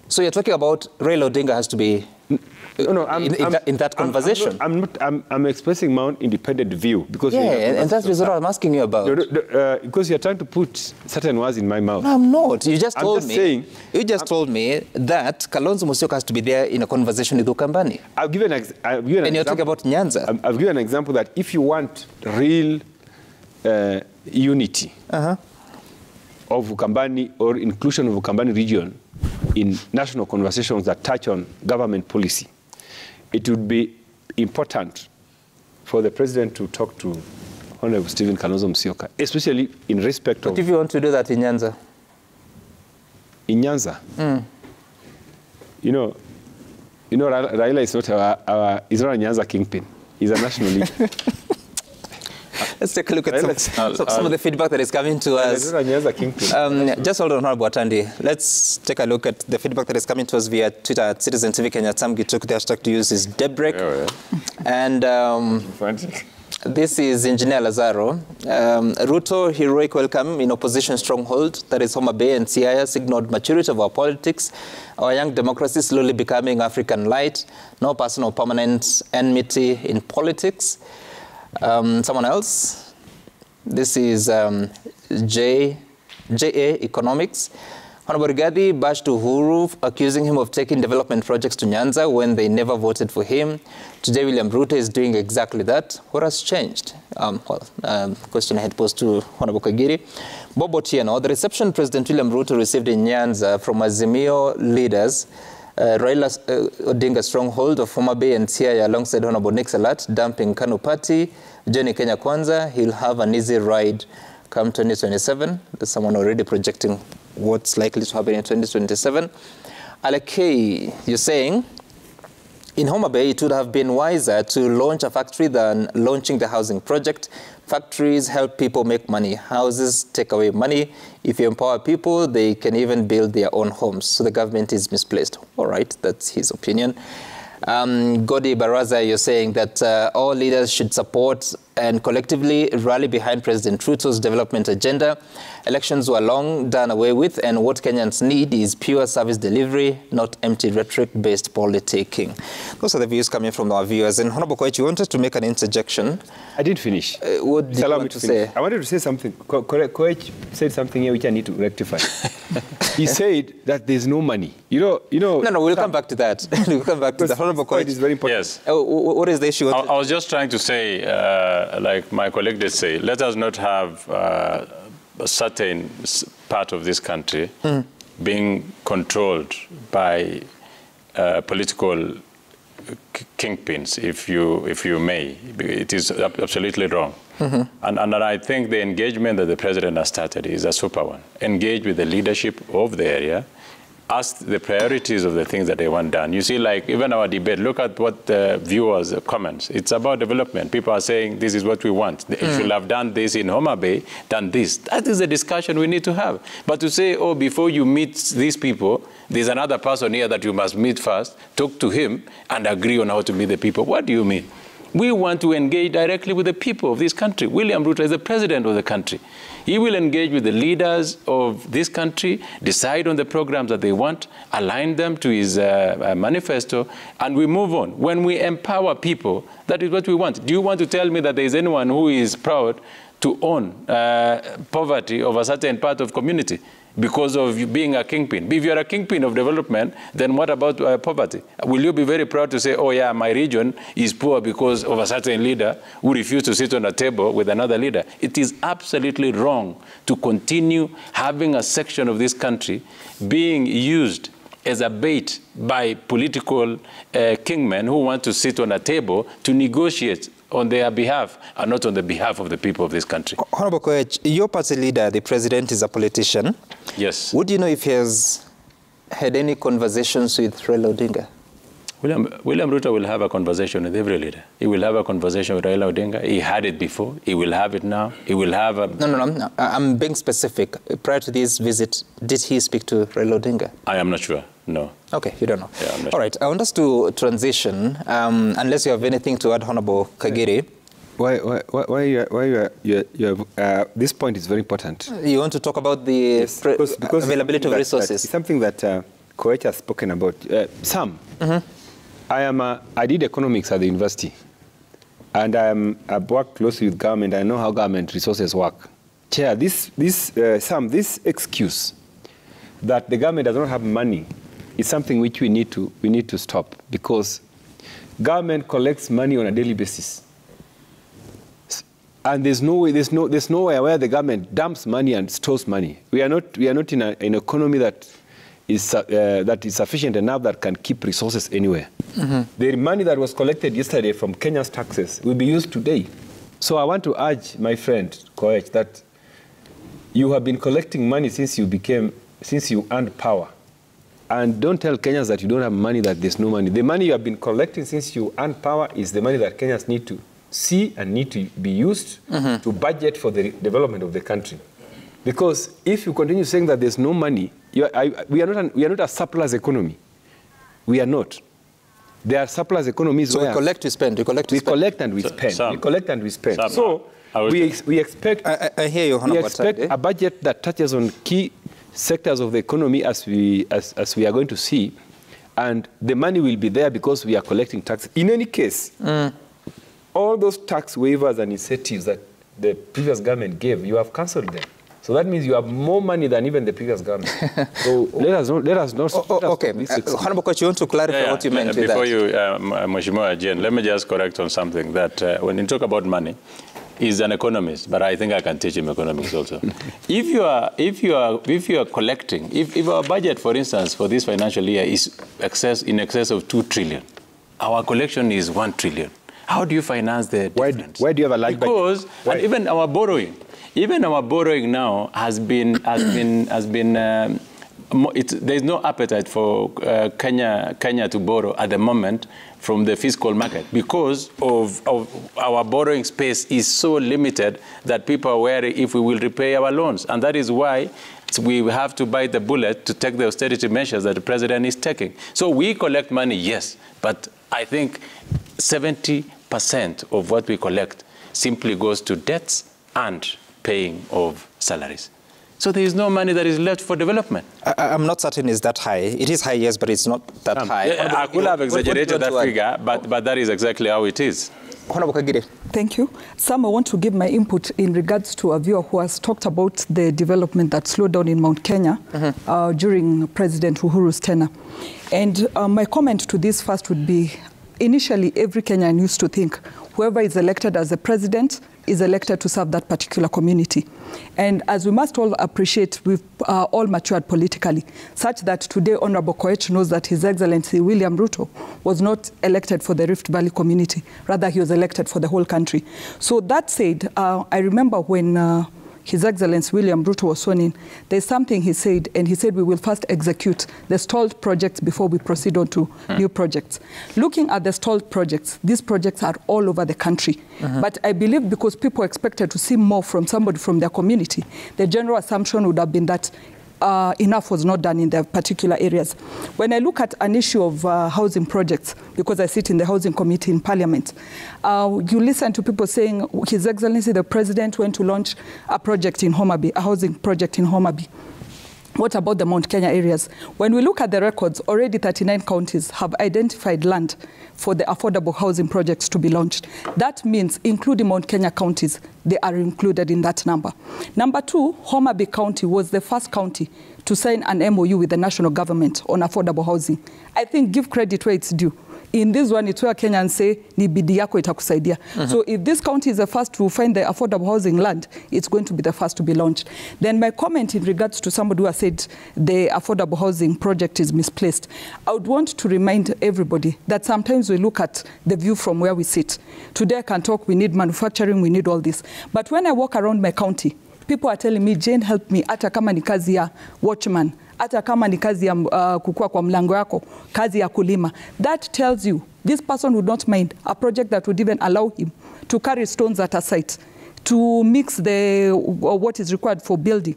So you're talking about Raila Odinga has to be in that conversation. I'm expressing my own independent view. Because and that's what I'm asking you about. Because you're trying to put certain words in my mouth. No, I'm not. You just told me that Kalonzo Musyoka has to be there in a conversation with Ukambani. I've given an example. And you're talking about Nyanza. I've given an example that if you want real unity of Ukambani or inclusion of Ukambani region in national conversations that touch on government policy, it would be important for the president to talk to Honorable Stephen Kalonzo Musyoka, especially in respect of... But if you want to do that in Nyanza? In Nyanza? Raila is not he's not a Nyanza kingpin. He's a national leader. Let's take a look at some of the feedback that is coming to us. Just hold on, Honorable Tandi. Let's take a look at the feedback that is coming to us via Twitter at Citizen TV Kenya. Samgi took the hashtag to use is Debrek. And this is Engineer Lazaro. Ruto, heroic welcome in opposition stronghold. That is Homa Bay and Siaya signaled maturity of our politics. Our young democracy slowly becoming African light. No personal permanent enmity in politics. Someone else. This is JA Economics. Honorable Rigathi bashed Uhuru, accusing him of taking development projects to Nyanza when they never voted for him. Today, William Ruto is doing exactly that. What has changed? Question I had posed to Honorable Kagiri. Bobo Tieno, the reception President William Ruto received in Nyanza from Azimio leaders, Raila Odinga stronghold of Homa Bay and Siaya alongside Honorable Nick Salat, dumping Kanu Party, Johnny Kenya Kwanza, he'll have an easy ride come 2027. There's someone already projecting what's likely to happen in 2027. Alekei, you're saying, in Homa Bay, it would have been wiser to launch a factory than launching the housing project. Factories help people make money. Houses take away money. If you empower people, they can even build their own homes. So the government is misplaced. All right, that's his opinion. Godi Baraza, you're saying that all leaders should support and collectively rally behind President Ruto's development agenda. Elections were long done away with, and what Kenyans need is pure service delivery, not empty rhetoric-based politicking. Those are the views coming from our viewers. And Honorable Koech, you wanted to make an interjection. I didn't finish. What did you want to say? I wanted to say something. Koech said something here which I need to rectify. He said that there's no money. You know. No, we'll come back to that. We'll come back to that. Honorable Koech is very important. Yes. What is the issue? I was just trying to say, like my colleague did say, let us not have a certain part of this country being controlled by political kingpins, if you may. It is absolutely wrong. And I think the engagement that the president has started is a super one. Engage with the leadership of the area, ask the priorities of the things that they want done. You see, like even our debate, look at what the viewers' comments. It's about development. People are saying, this is what we want. If you have done this in Homa Bay, done this. That is a discussion we need to have. But to say, oh, before you meet these people, there's another person here that you must meet first, talk to him, and agree on how to meet the people. What do you mean? We want to engage directly with the people of this country. William Ruto is the president of the country. He will engage with the leaders of this country, decide on the programs that they want, align them to his manifesto, and we move on. When we empower people, that is what we want. Do you want to tell me that there is anyone who is proud to own poverty of a certain part of community because of you being a kingpin? If you're a kingpin of development, then what about poverty? Will you be very proud to say, oh yeah, my region is poor because of a certain leader who refused to sit on a table with another leader? It is absolutely wrong to continue having a section of this country being used as a bait by political kingmen who want to sit on a table to negotiate on their behalf and not on the behalf of the people of this country. Honorable Koech, your party leader, the president, is a politician. Yes. Would you know if he has had any conversations with Raila Odinga? William Ruto will have a conversation with every leader. He will have a conversation with Raila Odinga. He had it before. He will have it now. He will have a... No. I'm being specific. Prior to this visit, did he speak to Raila Odinga? I am not sure. No. Okay, you don't know. Yeah, I'm not All right, I want us to transition, unless you have anything to add, Honorable Kagiri. This point is very important. You want to talk about the because availability of resources? It's something that Koech has spoken about. Sam, I did economics at the university, and I've worked closely with government. I know how government resources work. Chair, this excuse that the government does not have money is something which we need to stop, because government collects money on a daily basis, and there's nowhere where the government dumps money and stores money. We are not in an economy that is sufficient enough that can keep resources anywhere. The money that was collected yesterday from Kenya's taxes will be used today. So I want to urge my friend Koech that you have been collecting money since you earned power. And don't tell Kenyans that you don't have money, that there's no money. The money you have been collecting since you earned power is the money that Kenyans need to see and need to be used to budget for the development of the country. Because if you continue saying that there's no money, we are not a surplus economy. We are not. There are surplus economies so where... we collect, we spend. We collect and we spend. So we expect... I hear you, we expect a budget that touches on key sectors of the economy as we are going to see, and the money will be there because we are collecting taxes. In any case, all those tax waivers and incentives that the previous government gave, you have cancelled them. So that means you have more money than even the previous government. So let us not. Okay, Honorable Koech, you want to clarify what you meant with that? Before you, Mheshimiwa Jen, let me just correct on something that when you talk about money, he's an economist, but I think I can teach him economics also. If you are collecting, if our budget, for instance, for this financial year is in excess of 2 trillion, our collection is 1 trillion. How do you finance the difference? Why do you have a large budget? Because even our borrowing now has been there is no appetite for Kenya to borrow at the moment from the fiscal market because of our borrowing space is so limited that people are wary if we will repay our loans. And that is why we have to bite the bullet to take the austerity measures that the president is taking. So we collect money, yes, but I think 70% of what we collect simply goes to debts and paying of salaries. So there is no money that is left for development. I'm not certain it's that high. It is high, yes, but it's not that high. I could have exaggerated that figure, but that is exactly how it is. Thank you. Sam, I want to give my input in regards to a viewer who has talked about the development that slowed down in Mount Kenya during President Uhuru's tenure. And my comment to this first would be, initially, every Kenyan used to think whoever is elected as a president is elected to serve that particular community. And as we must all appreciate, we've all matured politically, such that today Honorable Koech knows that His Excellency William Ruto was not elected for the Rift Valley community. Rather, he was elected for the whole country. So that said, I remember when His Excellency William Ruto was sworn in, there's something he said, and he said we will first execute the stalled projects before we proceed on to new projects. Looking at the stalled projects, these projects are all over the country. But I believe because people expected to see more from somebody from their community, the general assumption would have been that enough was not done in their particular areas. When I look at an issue of housing projects, because I sit in the housing committee in Parliament, you listen to people saying, His Excellency the President went to launch a project in Homa Bay, a housing project in Homa Bay. What about the Mount Kenya areas? When we look at the records, already 39 counties have identified land for the affordable housing projects to be launched. That means, including Mount Kenya counties, they are included in that number. Number two, Homa Bay County was the first county to sign an MOU with the national government on affordable housing. I think give credit where it's due. In this one, it's where Kenyans say, ni bidii yako itakusaidia. So if this county is the first to find the affordable housing land, it's going to be the first to be launched. Then my comment in regards to somebody who has said the affordable housing project is misplaced, I would want to remind everybody that sometimes we look at the view from where we sit. Today I can talk, we need manufacturing, we need all this. But when I walk around my county, people are telling me, Jane, help me, hata kama ni kazi ya watchman, hata kama ni kazi ya kukua kwa mlango yako, kazi ya kulima. That tells you this person would not mind a project that would even allow him to carry stones at a site, to mix what is required for building,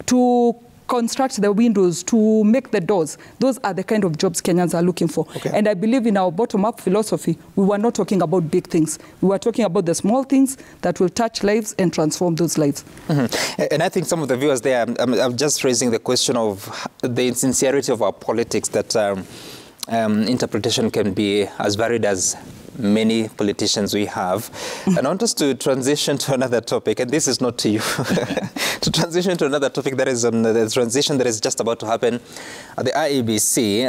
to construct the windows, to make the doors. Those are the kind of jobs Kenyans are looking for. And I believe in our bottom-up philosophy, we were not talking about big things. We were talking about the small things that will touch lives and transform those lives. And I think some of the viewers there, I'm just raising the question of the insincerity of our politics, that interpretation can be as varied as many politicians we have. And I want us to transition to another topic, and this is not to you, to transition to another topic that is the transition that is just about to happen at the IEBC.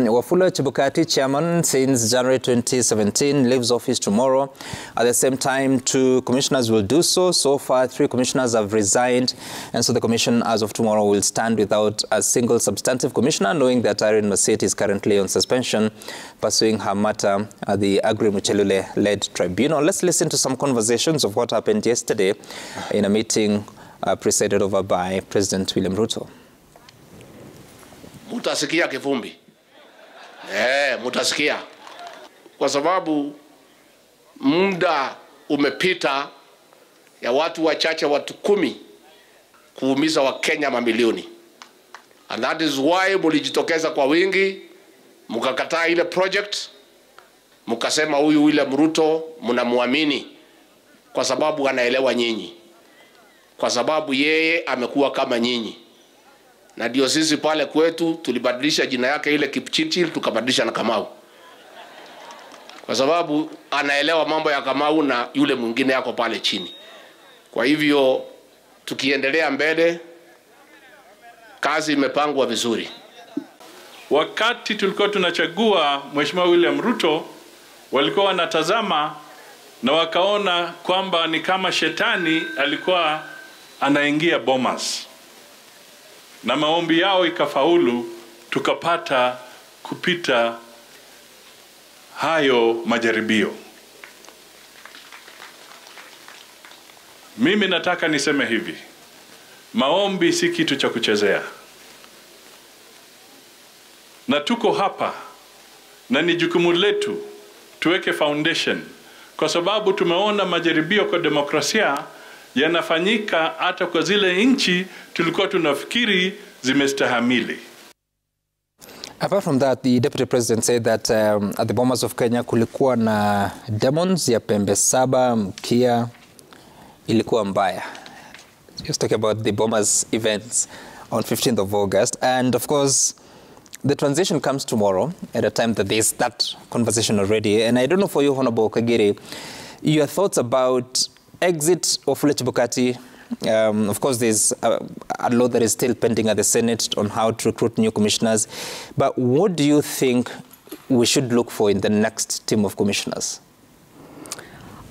Wafula Chebukati, chairman since January 2017, leaves office tomorrow. At the same time, 2 commissioners will do so. So far, 3 commissioners have resigned, and so the commission as of tomorrow will stand without a single substantive commissioner, knowing that Irene Maset is currently on suspension, pursuing her matter at the Muchelule-led tribunal. Let's listen to some conversations of what happened yesterday in a meeting presided over by President William Ruto. Mutasikia kivumbi. Mutasikia. Kwa sababu muda umepita ya watu wachache, watu 10 kuumiza wa Kenya mamilioni. And that is why mulijitokeza kwa wingi, mukakataa ile project. Mukasema huyu William Ruto mnamuamini kwa sababu anaelewa nyinyi, kwa sababu yeye amekuwa kama nyinyi. Na ndio sisi pale kwetu tulibadilisha jina yake ile Kipchirchir tukabadilisha na Kamau, kwa sababu anaelewa mambo ya Kamau na yule mwingine yako pale chini. Kwa hivyo tukiendelea mbele, kazi imepangwa vizuri. Wakati tulikuwa tunachagua Mheshimiwa William Ruto, walikuwa wanatazama na wakaona kwamba ni kama shetani alikuwa anaingia Bomas, na maombi yao ikafaulu, tukapata kupita hayo majaribio. Mimi nataka niseme hivi, maombi si kitu cha kuchezea. na tuko hapa na ni jukumu letu tuweke foundation, kwa sababu tumeona majaribio kwa demokrasia yanafanyika hata kwa zile nchi tulikuwa tunafikiri zimestahamili. Apart from that, the Deputy President said that at the Bomas of Kenya kulikuwa na demons ya pembe saba, mkia, ilikuwa mbaya. He was talking about the Bomas events on 15th of August. And of course, the transition comes tomorrow at a time that there's that conversation already. And I don't know for you, Honorable Kagere, your thoughts about exit of Wafula Chebukati. Of course, there's a law that is still pending at the Senate on how to recruit new commissioners. But what do you think we should look for in the next team of commissioners?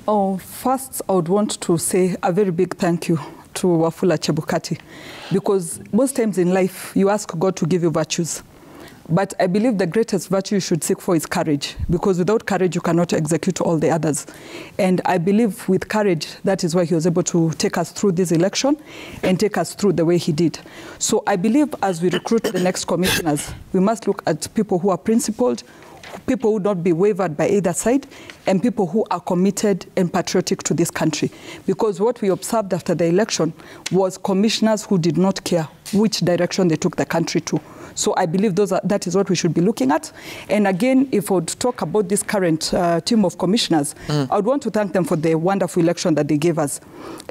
Oh, first, I would want to say a very big thank you to Wafula Chebukati, because most times in life, you ask God to give you virtues. But I believe the greatest virtue you should seek for is courage, because without courage, you cannot execute all the others. And I believe with courage, that is why he was able to take us through this election and take us through the way he did. So I believe as we recruit the next commissioners, we must look at people who are principled, people who would not be wavered by either side, and people who are committed and patriotic to this country. Because what we observed after the election was commissioners who did not care which direction they took the country to. So I believe that is what we should be looking at. And again, if I would talk about this current team of commissioners, I would want to thank them for the wonderful election that they gave us.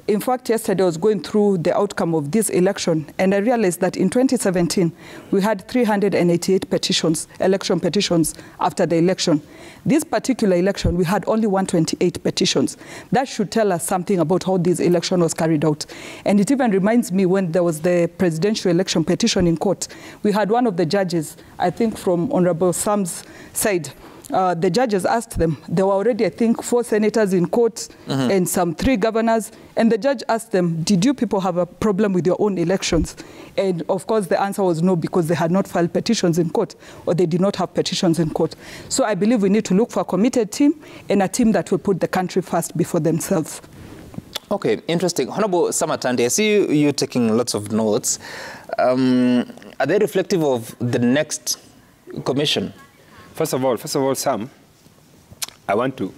In fact, yesterday I was going through the outcome of this election, and I realized that in 2017, we had 388 petitions, election petitions after the election. This particular election, we had only 128 petitions. That should tell us something about how this election was carried out. And it even reminds me when there was the presidential election petition in court, we had one of the judges, I think from Honorable Sam's side, the judges asked them, there were already, I think, 4 senators in court and some 3 governors, and the judge asked them, did you people have a problem with your own elections? And of course the answer was no, because they had not filed petitions in court, or they did not have petitions in court. So I believe we need to look for a committed team, and a team that will put the country first before themselves. Okay, interesting. Honorable Samatande, I see you taking lots of notes. Are they reflective of the next commission? First of all, Sam, I want to,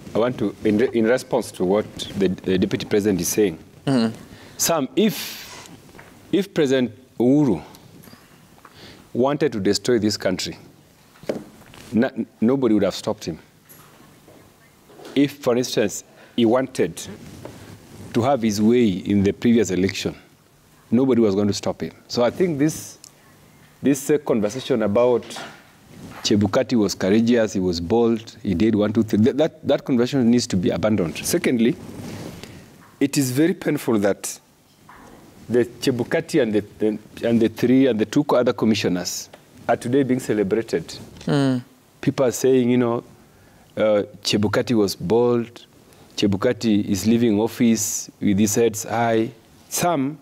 in response to what the Deputy President is saying, Sam, if President Uhuru wanted to destroy this country, nobody would have stopped him. If, for instance, he wanted to have his way in the previous election, nobody was going to stop him. So I think this conversation about Chebukati was courageous, he was bold, he did 1, 2, 3. That conversation needs to be abandoned. Secondly, it is very painful that the Chebukati and the 2 other commissioners are today being celebrated. People are saying, you know, Chebukati was bold, Chebukati is leaving office with his heads high. Some,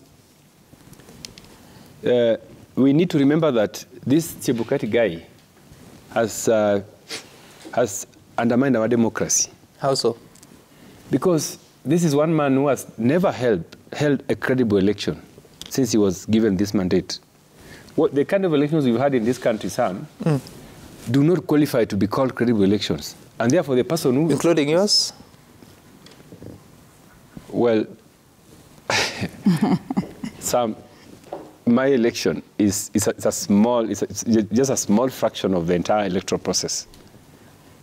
we need to remember that this Chebukati guy has undermined our democracy. How so? Because this is one man who has never held a credible election since he was given this mandate. What the kind of elections we've had in this country, Sam, do not qualify to be called credible elections. And therefore the person who... Including yours? Well, Sam, my election is just a small fraction of the entire electoral process.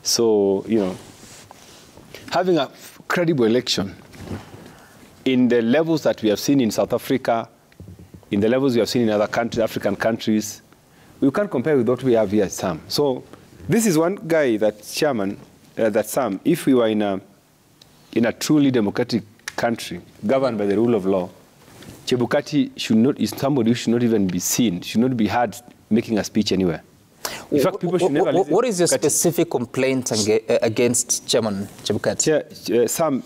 So, you know, having a credible election in the levels that we have seen in South Africa, in the levels we have seen in other countries, African countries, we can't compare with what we have here, Sam. So this is one guy that Chairman, that Sam, if we were in a truly democratic country governed by the rule of law, Chebukati is somebody who should not even be seen, should not be heard making a speech anywhere. In fact, people should never listen. What is your specific complaint against Chairman Chebukati? Sam,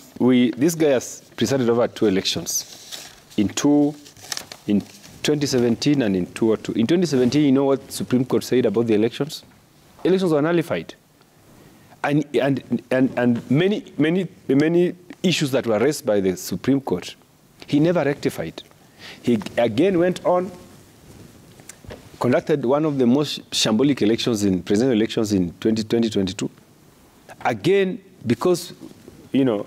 this guy has presided over 2 elections. In 2017 and in 2002. In 2017, you know what the Supreme Court said about the elections? Elections were nullified. And many issues that were raised by the Supreme Court, he never rectified. He again went on conducted one of the most shambolic elections in presidential elections in 2022. Again, because, you know,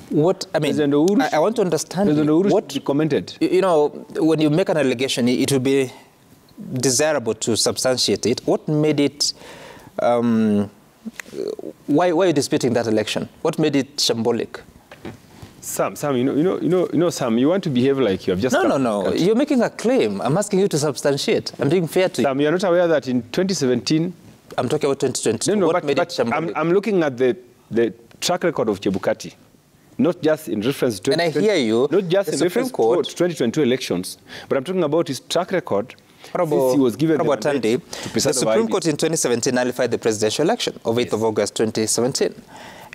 what I mean, I want to understand what you commented. You know, when you make an allegation, it will be desirable to substantiate it. What made it? Why are you disputing that election? What made it shambolic? Sam, Sam, you want to behave like you have just... No. You're making a claim. I'm asking you to substantiate. I'm being fair to you. Sam, you're not aware that in 2017... I'm talking about 2020. No, what made it shambolic? I'm looking at the track record of Chebukati, not just in reference to... And I hear you. Not just in reference to 2022 elections, but I'm talking about his track record since he was given the mandate to preside the Supreme Court in 2017 nullified the presidential election of 8th of August 2017.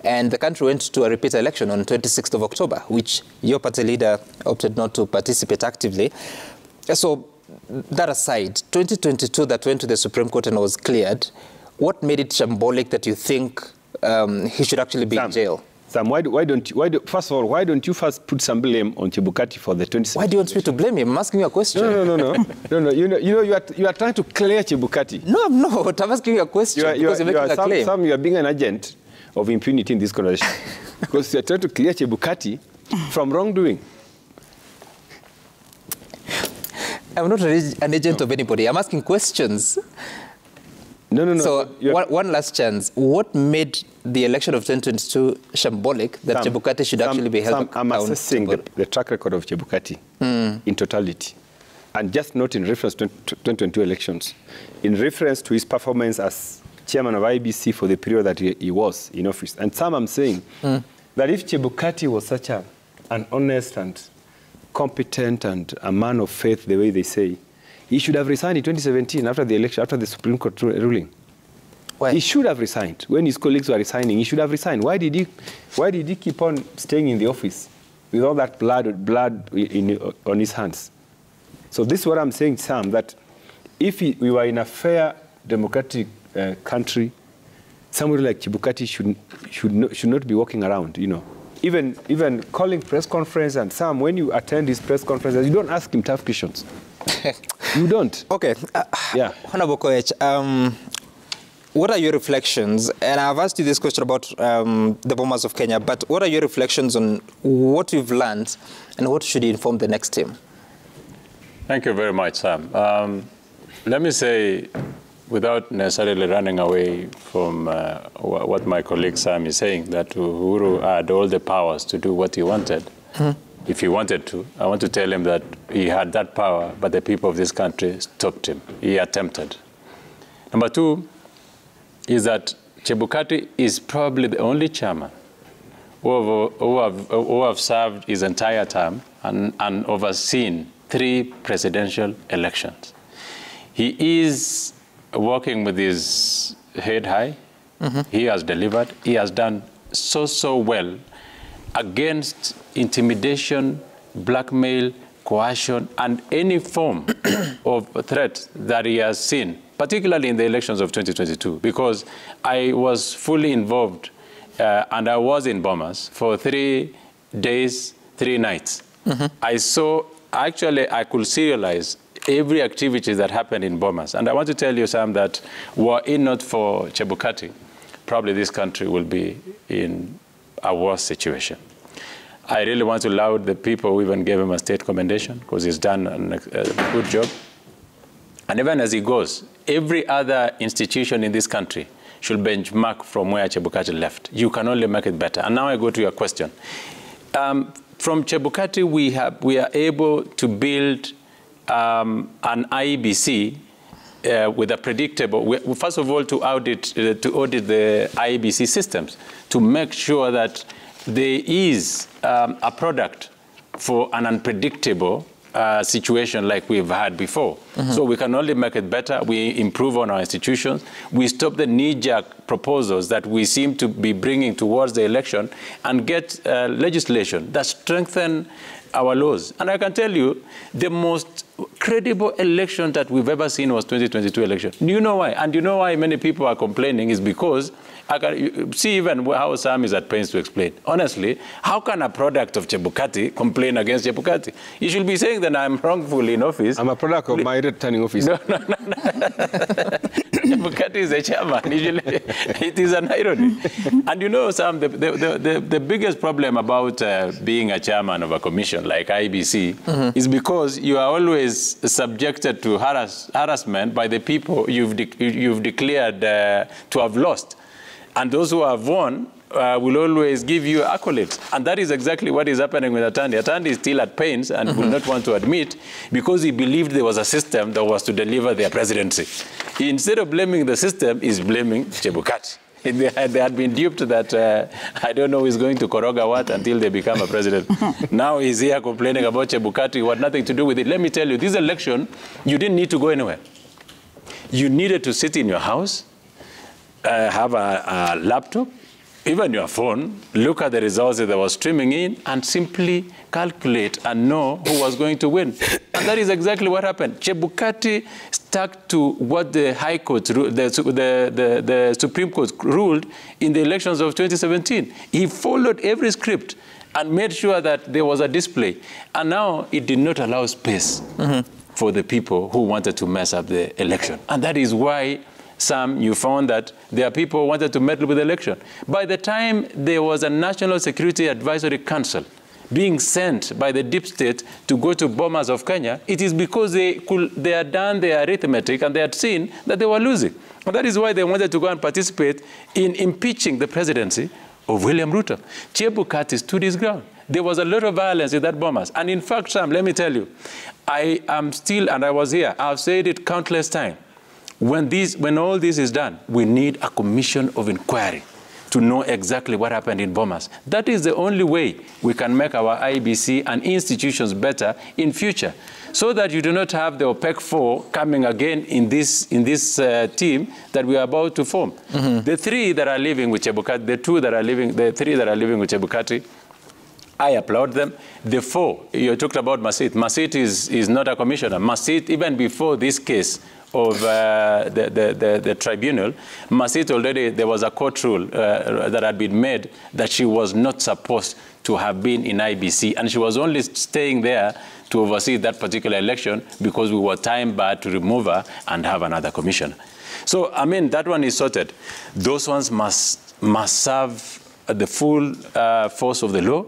And the country went to a repeat election on 26th of October, which your party leader opted not to participate actively. So, that aside, 2022 that went to the Supreme Court and was cleared, what made it shambolic that you think he should actually be in jail? Sam, first of all, why don't you first put some blame on Chebukati for the 2017? Why do you want me to blame him? I'm asking you a question. No. You are trying to clear Chebukati. No, I'm not. I'm asking you a question because you're making a claim. Sam, you are being an agent of impunity in this conversation because you are trying to clear Chebukati from wrongdoing. I'm not an agent of anybody. I'm asking questions. No. So, one last chance. What made the election of 2022 shambolic that Chebukati should actually be held accountable? I'm assessing the track record of Chebukati in totality, and just not in reference to 2022 elections, in reference to his performance as chairman of IEBC for the period that he was in office. And I'm saying that if Chebukati was such an honest and competent and a man of faith, the way they say, he should have resigned in 2017 after the election, after the Supreme Court ruling. Why? He should have resigned. When his colleagues were resigning, he should have resigned. Why did he keep on staying in the office with all that blood on his hands? So this is what I'm saying, Sam, that if we were in a fair, democratic country, somebody like Chebukati should not be walking around, you know. Even calling press conference, and Sam, when you attend his press conferences, you don't ask him tough questions. You don't. Okay. Yeah. Honorable Koech, what are your reflections? And I've asked you this question about the bombers of Kenya, but what are your reflections on what you've learned and what should inform the next team? Thank you very much, Sam. Let me say, without necessarily running away from what my colleague Sam is saying, that Uhuru had all the powers to do what he wanted. If he wanted to, I want to tell him that he had that power, but the people of this country stopped him. He attempted. Number two is that Chebukati is probably the only chairman who have served his entire term and overseen 3 presidential elections. He is working with his head high. He has delivered. He has done so well against intimidation, blackmail, coercion, and any form of threat that he has seen, particularly in the elections of 2022, because I was fully involved and I was in Bomas for 3 days, 3 nights. I saw, actually, I could serialize every activity that happened in Bomas. And I want to tell you, Sam, that were it not for Chebukati, probably this country will be in a worse situation. I really want to laud the people who even gave him a state commendation because he's done a good job. And even as he goes, every other institution in this country should benchmark from where Chebukati left. You can only make it better. And now I go to your question. From Chebukati, we are able to build an IEBC with a predictable, first of all, to audit the IEBC systems, to make sure that there is a product for an unpredictable situation like we've had before. So we can only make it better. We improve on our institutions. We stop the knee-jerk proposals that we seem to be bringing towards the election and get legislation that strengthen our laws. And I can tell you, the most credible election that we've ever seen was 2022 election. Do you know why? And you know why many people are complaining is because See even how Sam is at pains to explain. Honestly, how can a product of Chebukati complain against Chebukati? You should be saying that I'm wrongfully in office. I'm a product of my returning office. No. Chebukati is a chairman. Usually, it is an irony. And you know, Sam, the biggest problem about being a chairman of a commission like IEBC is because you are always subjected to harassment by the people you've declared to have lost. And those who have won will always give you accolades. And that is exactly what is happening with Atandi. Atandi is still at pains and will not want to admit because he believed there was a system that was to deliver their presidency. Instead of blaming the system, he's blaming Chebukati. They had been duped that I don't know who's going to Koroga what until they become a president. Now he's here complaining about Chebukati who had nothing to do with it. Let me tell you, this election, you didn't need to go anywhere. You needed to sit in your house, have a laptop, even your phone, look at the results that was streaming in, and simply calculate and know who was going to win. And that is exactly what happened. Chebukati stuck to what the High Court, the Supreme Court ruled in the elections of 2017. He followed every script and made sure that there was a display. And now it did not allow space for the people who wanted to mess up the election. And that is why, Sam, you found that there are people who wanted to meddle with the election. By the time there was a National Security Advisory Council being sent by the deep state to go to bombers of Kenya, it is because they had done their arithmetic and they had seen that they were losing. And that is why they wanted to go and participate in impeaching the presidency of William Ruto. Chebukati stood his ground. There was a lot of violence in that bombers. And in fact, Sam, let me tell you, I am still, and I was here, I've said it countless times, when all this is done, we need a commission of inquiry to know exactly what happened in bombers. That is the only way we can make our IEBC and institutions better in future, so that you do not have the OPEC 4 coming again in this team that we are about to form. The three that are living with Chebukati, the three that are living with Chebukati, I applaud them. The four, you talked about Masit. Masit is not a commissioner. Masit, even before this case of the tribunal, Masit already, there was a court rule that had been made that she was not supposed to have been in IEBC, and she was only staying there to oversee that particular election because we were time-barred to remove her and have another commissioner. So, I mean, that one is sorted. Those ones must serve the full force of the law.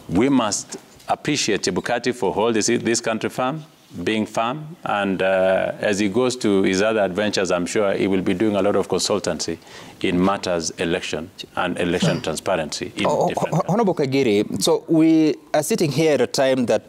We must appreciate Chebukati for holding this country firm, being firm, and as he goes to his other adventures, I'm sure he will be doing a lot of consultancy in matters election and election transparency. Honorable Kagiri, so we are sitting here at a time that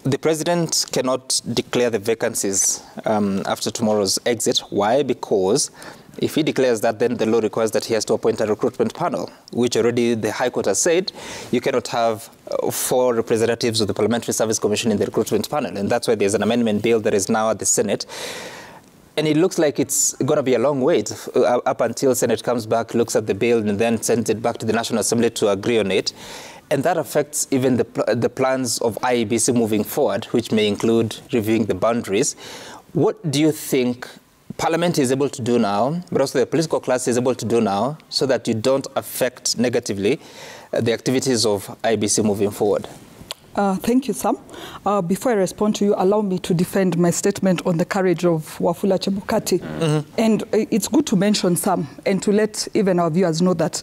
the president cannot declare the vacancies after tomorrow's exit. Why? Because if he declares that, then the law requires that he has to appoint a recruitment panel, which already the High Court has said you cannot have 4 representatives of the Parliamentary Service Commission in the recruitment panel. And that's why there's an amendment bill that is now at the Senate. And it looks like it's going to be a long wait up until Senate comes back, looks at the bill, and then sends it back to the National Assembly to agree on it. And that affects even the plans of IEBC moving forward, which may include reviewing the boundaries. What do you think Parliament is able to do now, but also the political class is able to do now, so that you don't affect negatively the activities of IEBC moving forward? Thank you, Sam. Before I respond to you, allow me to defend my statement on the courage of Wafula Chebukati. And it's good to mention, Sam, and to let even our viewers know that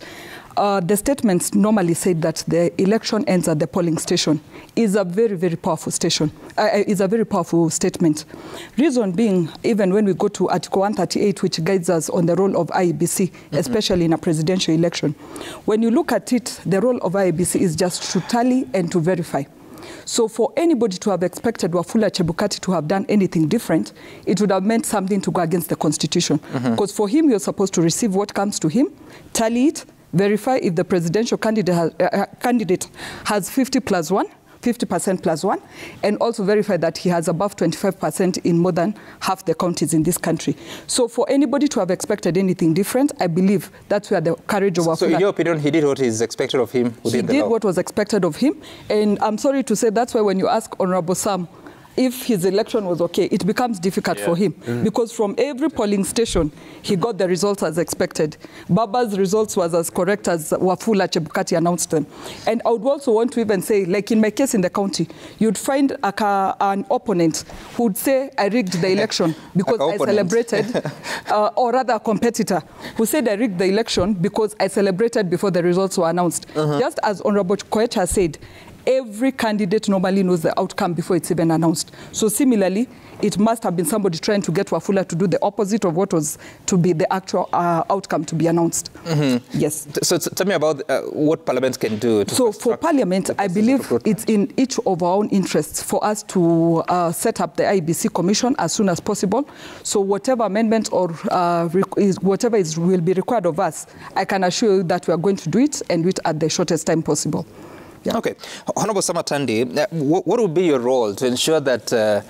the statements normally say that the election ends at the polling station is a very, very powerful is a very powerful statement. Reason being, even when we go to Article 138, which guides us on the role of IEBC, especially in a presidential election, when you look at it, the role of IEBC is just to tally and to verify. So for anybody to have expected Wafula Chebukati to have done anything different, it would have meant something to go against the Constitution. Because for him, you're supposed to receive what comes to him, tally it, verify if the presidential candidate has 50% plus one, and also verify that he has above 25% in more than half the counties in this country. So for anybody to have expected anything different, I believe that's where the courage of Wafula... So in your opinion, he did what is expected of him within the law? He did what was expected of him, and I'm sorry to say that's why when you ask Honorable Sam, if his election was okay, it becomes difficult for him because from every polling station, he got the results as expected. Baba's results was as correct as Wafula Chebukati announced them. And I would also want to even say, like in my case in the county, you'd find an opponent who would say, I rigged the election because I celebrated, or rather a competitor who said I rigged the election because I celebrated before the results were announced. Just as Honorable Koech has said, every candidate normally knows the outcome before it's even announced. So similarly, it must have been somebody trying to get Wafula to do the opposite of what was to be the actual outcome to be announced. Yes. So tell me about what Parliament can do. So for Parliament, I believe it's in each of our own interests for us to set up the IEBC Commission as soon as possible. So whatever amendment or whatever will be required of us, I can assure you that we are going to do it and do it at the shortest time possible. Yeah. Okay. Honorable Samatandi, what will be your role to ensure that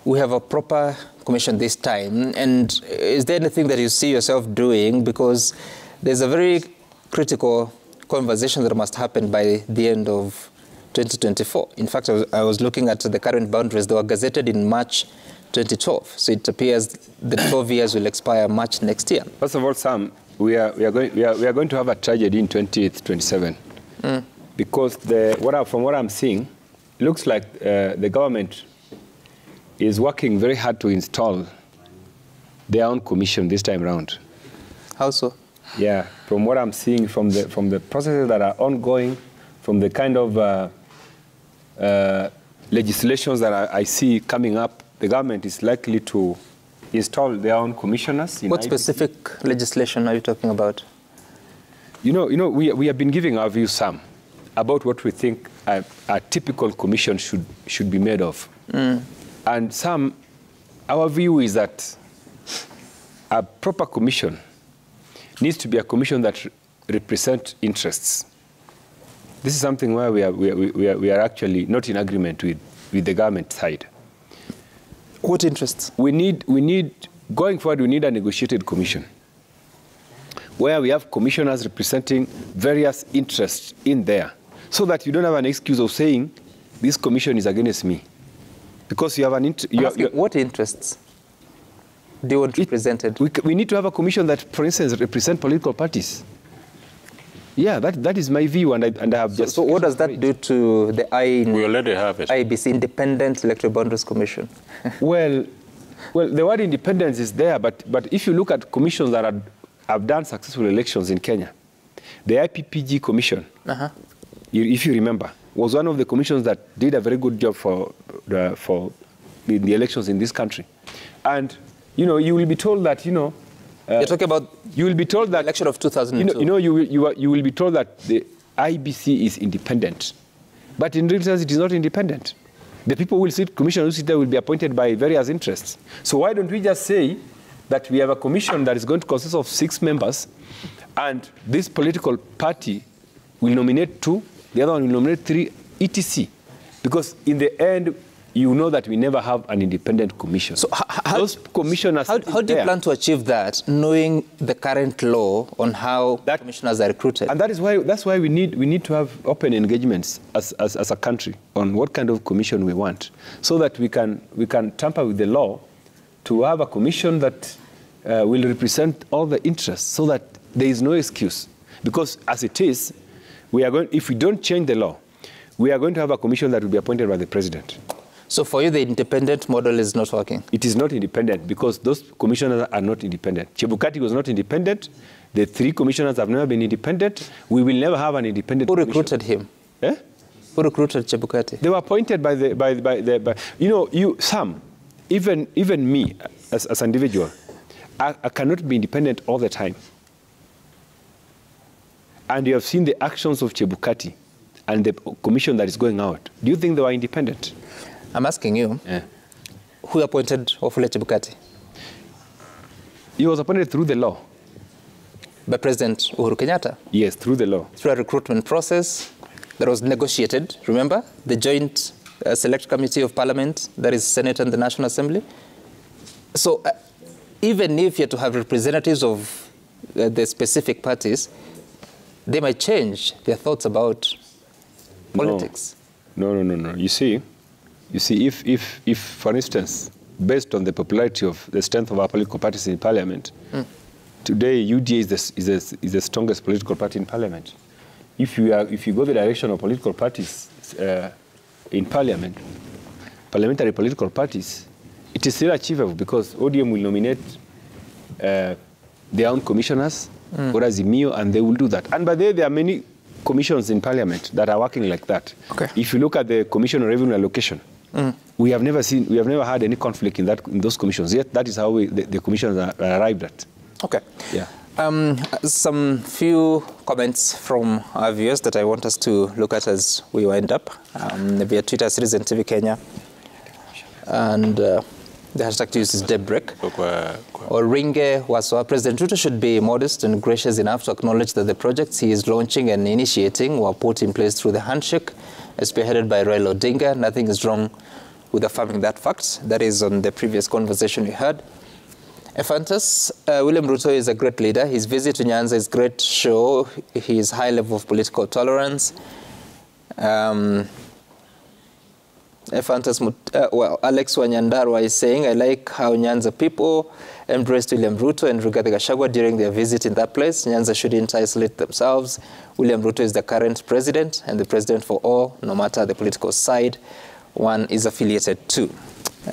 we have a proper commission this time? And is there anything that you see yourself doing? Because there's a very critical conversation that must happen by the end of 2024. In fact, I was looking at the current boundaries. They were gazetted in March 2012. So it appears the 12 years will expire March next year. First of all, Sam, we are going to have a tragedy in 2027. Because from what I'm seeing, it looks like the government is working very hard to install their own commission this time around. How so? Yeah, from what I'm seeing, from the processes that are ongoing, from the kind of legislations that I see coming up, the government is likely to install their own commissioners. What specific legislation are you talking about? You know, we have been giving our views, Sam, about what we think a typical commission should be made of. And Sam, our view is that a proper commission needs to be a commission that represents interests. This is something where we are actually not in agreement with the government side. What interests? We need going forward, we need a negotiated commission where we have commissioners representing various interests in there, so that you don't have an excuse of saying, this commission is against me. Because you have an what interests do you want represented? We need to have a commission that, for instance, represents political parties. Yeah, that is my view, and I have just... So what does that do to the We already have it. IEBC, Independent Electoral Boundaries Commission? well, the word independence is there, but if you look at commissions that have done successful elections in Kenya, the IPPG Commission, if you remember, was one of the commissions that did a very good job for the elections in this country. And, you know, you will be told that, you know... You're talking about you will be told that, the election of 2002. You will be told that the IEBC is independent. But in real sense, it is not independent. The people will sit, commissioners who sit there will be appointed by various interests. So why don't we just say that we have a commission that is going to consist of 6 members, and this political party will nominate 2, the other one will nominate 3, etc. Because in the end, you know that we never have an independent commission. So those commissioners... How do you plan to achieve that, knowing the current law on how commissioners are recruited? And that's why we need to have open engagements as a country on what kind of commission we want, so that we can tamper with the law to have a commission that will represent all the interests, so that there is no excuse. Because as it is, if we don't change the law, we are going to have a commission that will be appointed by the president. So for you, the independent model is not working? It is not independent, because those commissioners are not independent. Chebukati was not independent. The 3 commissioners have never been independent. We will never have an independent commission. Who recruited him? Eh? Who recruited Chebukati? They were appointed by Sam, even me as an individual, I cannot be independent all the time. And you have seen the actions of Chebukati and the commission that is going out. Do you think they were independent? I'm asking you, who appointed Wafula Chebukati? He was appointed through the law. By President Uhuru Kenyatta? Yes, through the law. Through a recruitment process that was negotiated, remember? The Joint Select Committee of Parliament, that is Senate and the National Assembly. So even if you're to have representatives of the specific parties, they might change their thoughts about politics. No. You see, You see, if for instance, based on the popularity of the strength of our political parties in parliament, today UDA is the strongest political party in parliament. If you go the direction of political parties in parliament, parliamentary political parties, it is still achievable because ODM will nominate their own commissioners, or Azimio, and they will do that. And by there are many commissions in parliament that are working like that. Okay. If you look at the Commission on Revenue Allocation, we have never had any conflict in those commissions. Yet that is how the commissions are arrived at. Okay. Yeah. Some few comments from our viewers that I want us to look at as we wind up. Via Twitter, Citizen TV Kenya, and the hashtag to use is Debrick. Oringe Waswa, President Ruto should be modest and gracious enough to acknowledge that the projects he is launching and initiating were put in place through the handshake, spearheaded by Raila Odinga. Nothing is wrong with affirming that fact. That is on the previous conversation we had. Ephantus, William Ruto is a great leader. His visit to Nyanza is great show his high level of political tolerance. Ephantus, Alex Wanyandarwa is saying, I like how Nyanza people embraced William Ruto and Rigathi Gachagua during their visit in that place. Nyanza shouldn't isolate themselves. William Ruto is the current president and the president for all, no matter the political side one is affiliated to.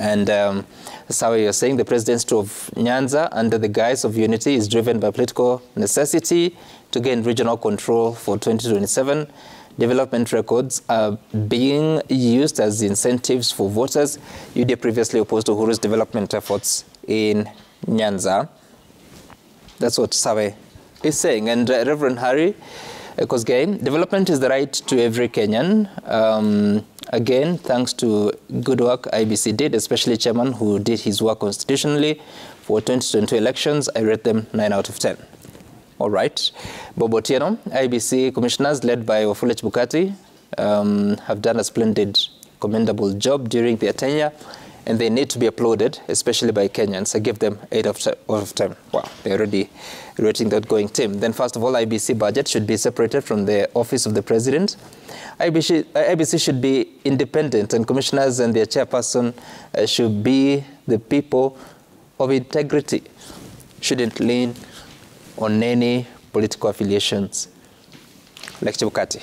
And that's how you're saying the presidency of Nyanza under the guise of unity is driven by political necessity to gain regional control for 2027. Development records are being used as incentives for voters. UDA previously opposed Uhuru's development efforts in Nyanza. That's what Sawe is saying. And Reverend Harry Kosgei, development is the right to every Kenyan. Again, thanks to good work IEBC did, especially chairman who did his work constitutionally for 2022 elections. I rate them 9 out of 10. All right. Bobo Tieno, IEBC commissioners led by Wafula Chebukati have done a splendid, commendable job during their tenure, and they need to be applauded, especially by Kenyans. I give them 8 out of 10. Wow, they're already rating the outgoing team. Then first of all, IEBC budget should be separated from the office of the president. IEBC should be independent, and commissioners and their chairperson should be the people of integrity. Shouldn't lean on any political affiliations like Chebukati.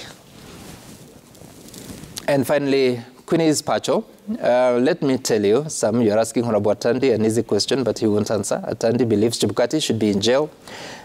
And finally, Queenie's Pacho. Let me tell you, Sam, you're asking Honorable Atandi an easy question, but he won't answer. Atandi believes Chebukati should be in jail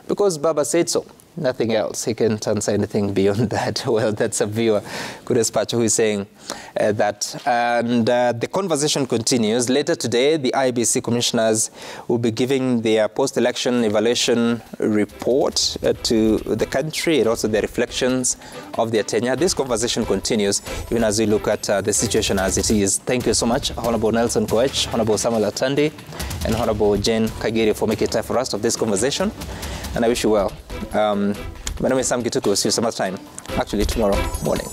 because Baba said so. Nothing else. He can't answer anything beyond that. Well, that's a viewer, Queenie's Pacho, who is saying that. And the conversation continues. Later today, the IEBC commissioners will be giving their post-election evaluation report to the country and also their reflections of their tenure. This conversation continues even as we look at the situation as it is. Thank you so much, Honorable Nelson Koech, Honorable Samuel Atandi, and Honorable Jane Kagiri for making time for us of this conversation. And I wish you well. My name is Sam Gituku. See you some other time, actually tomorrow morning.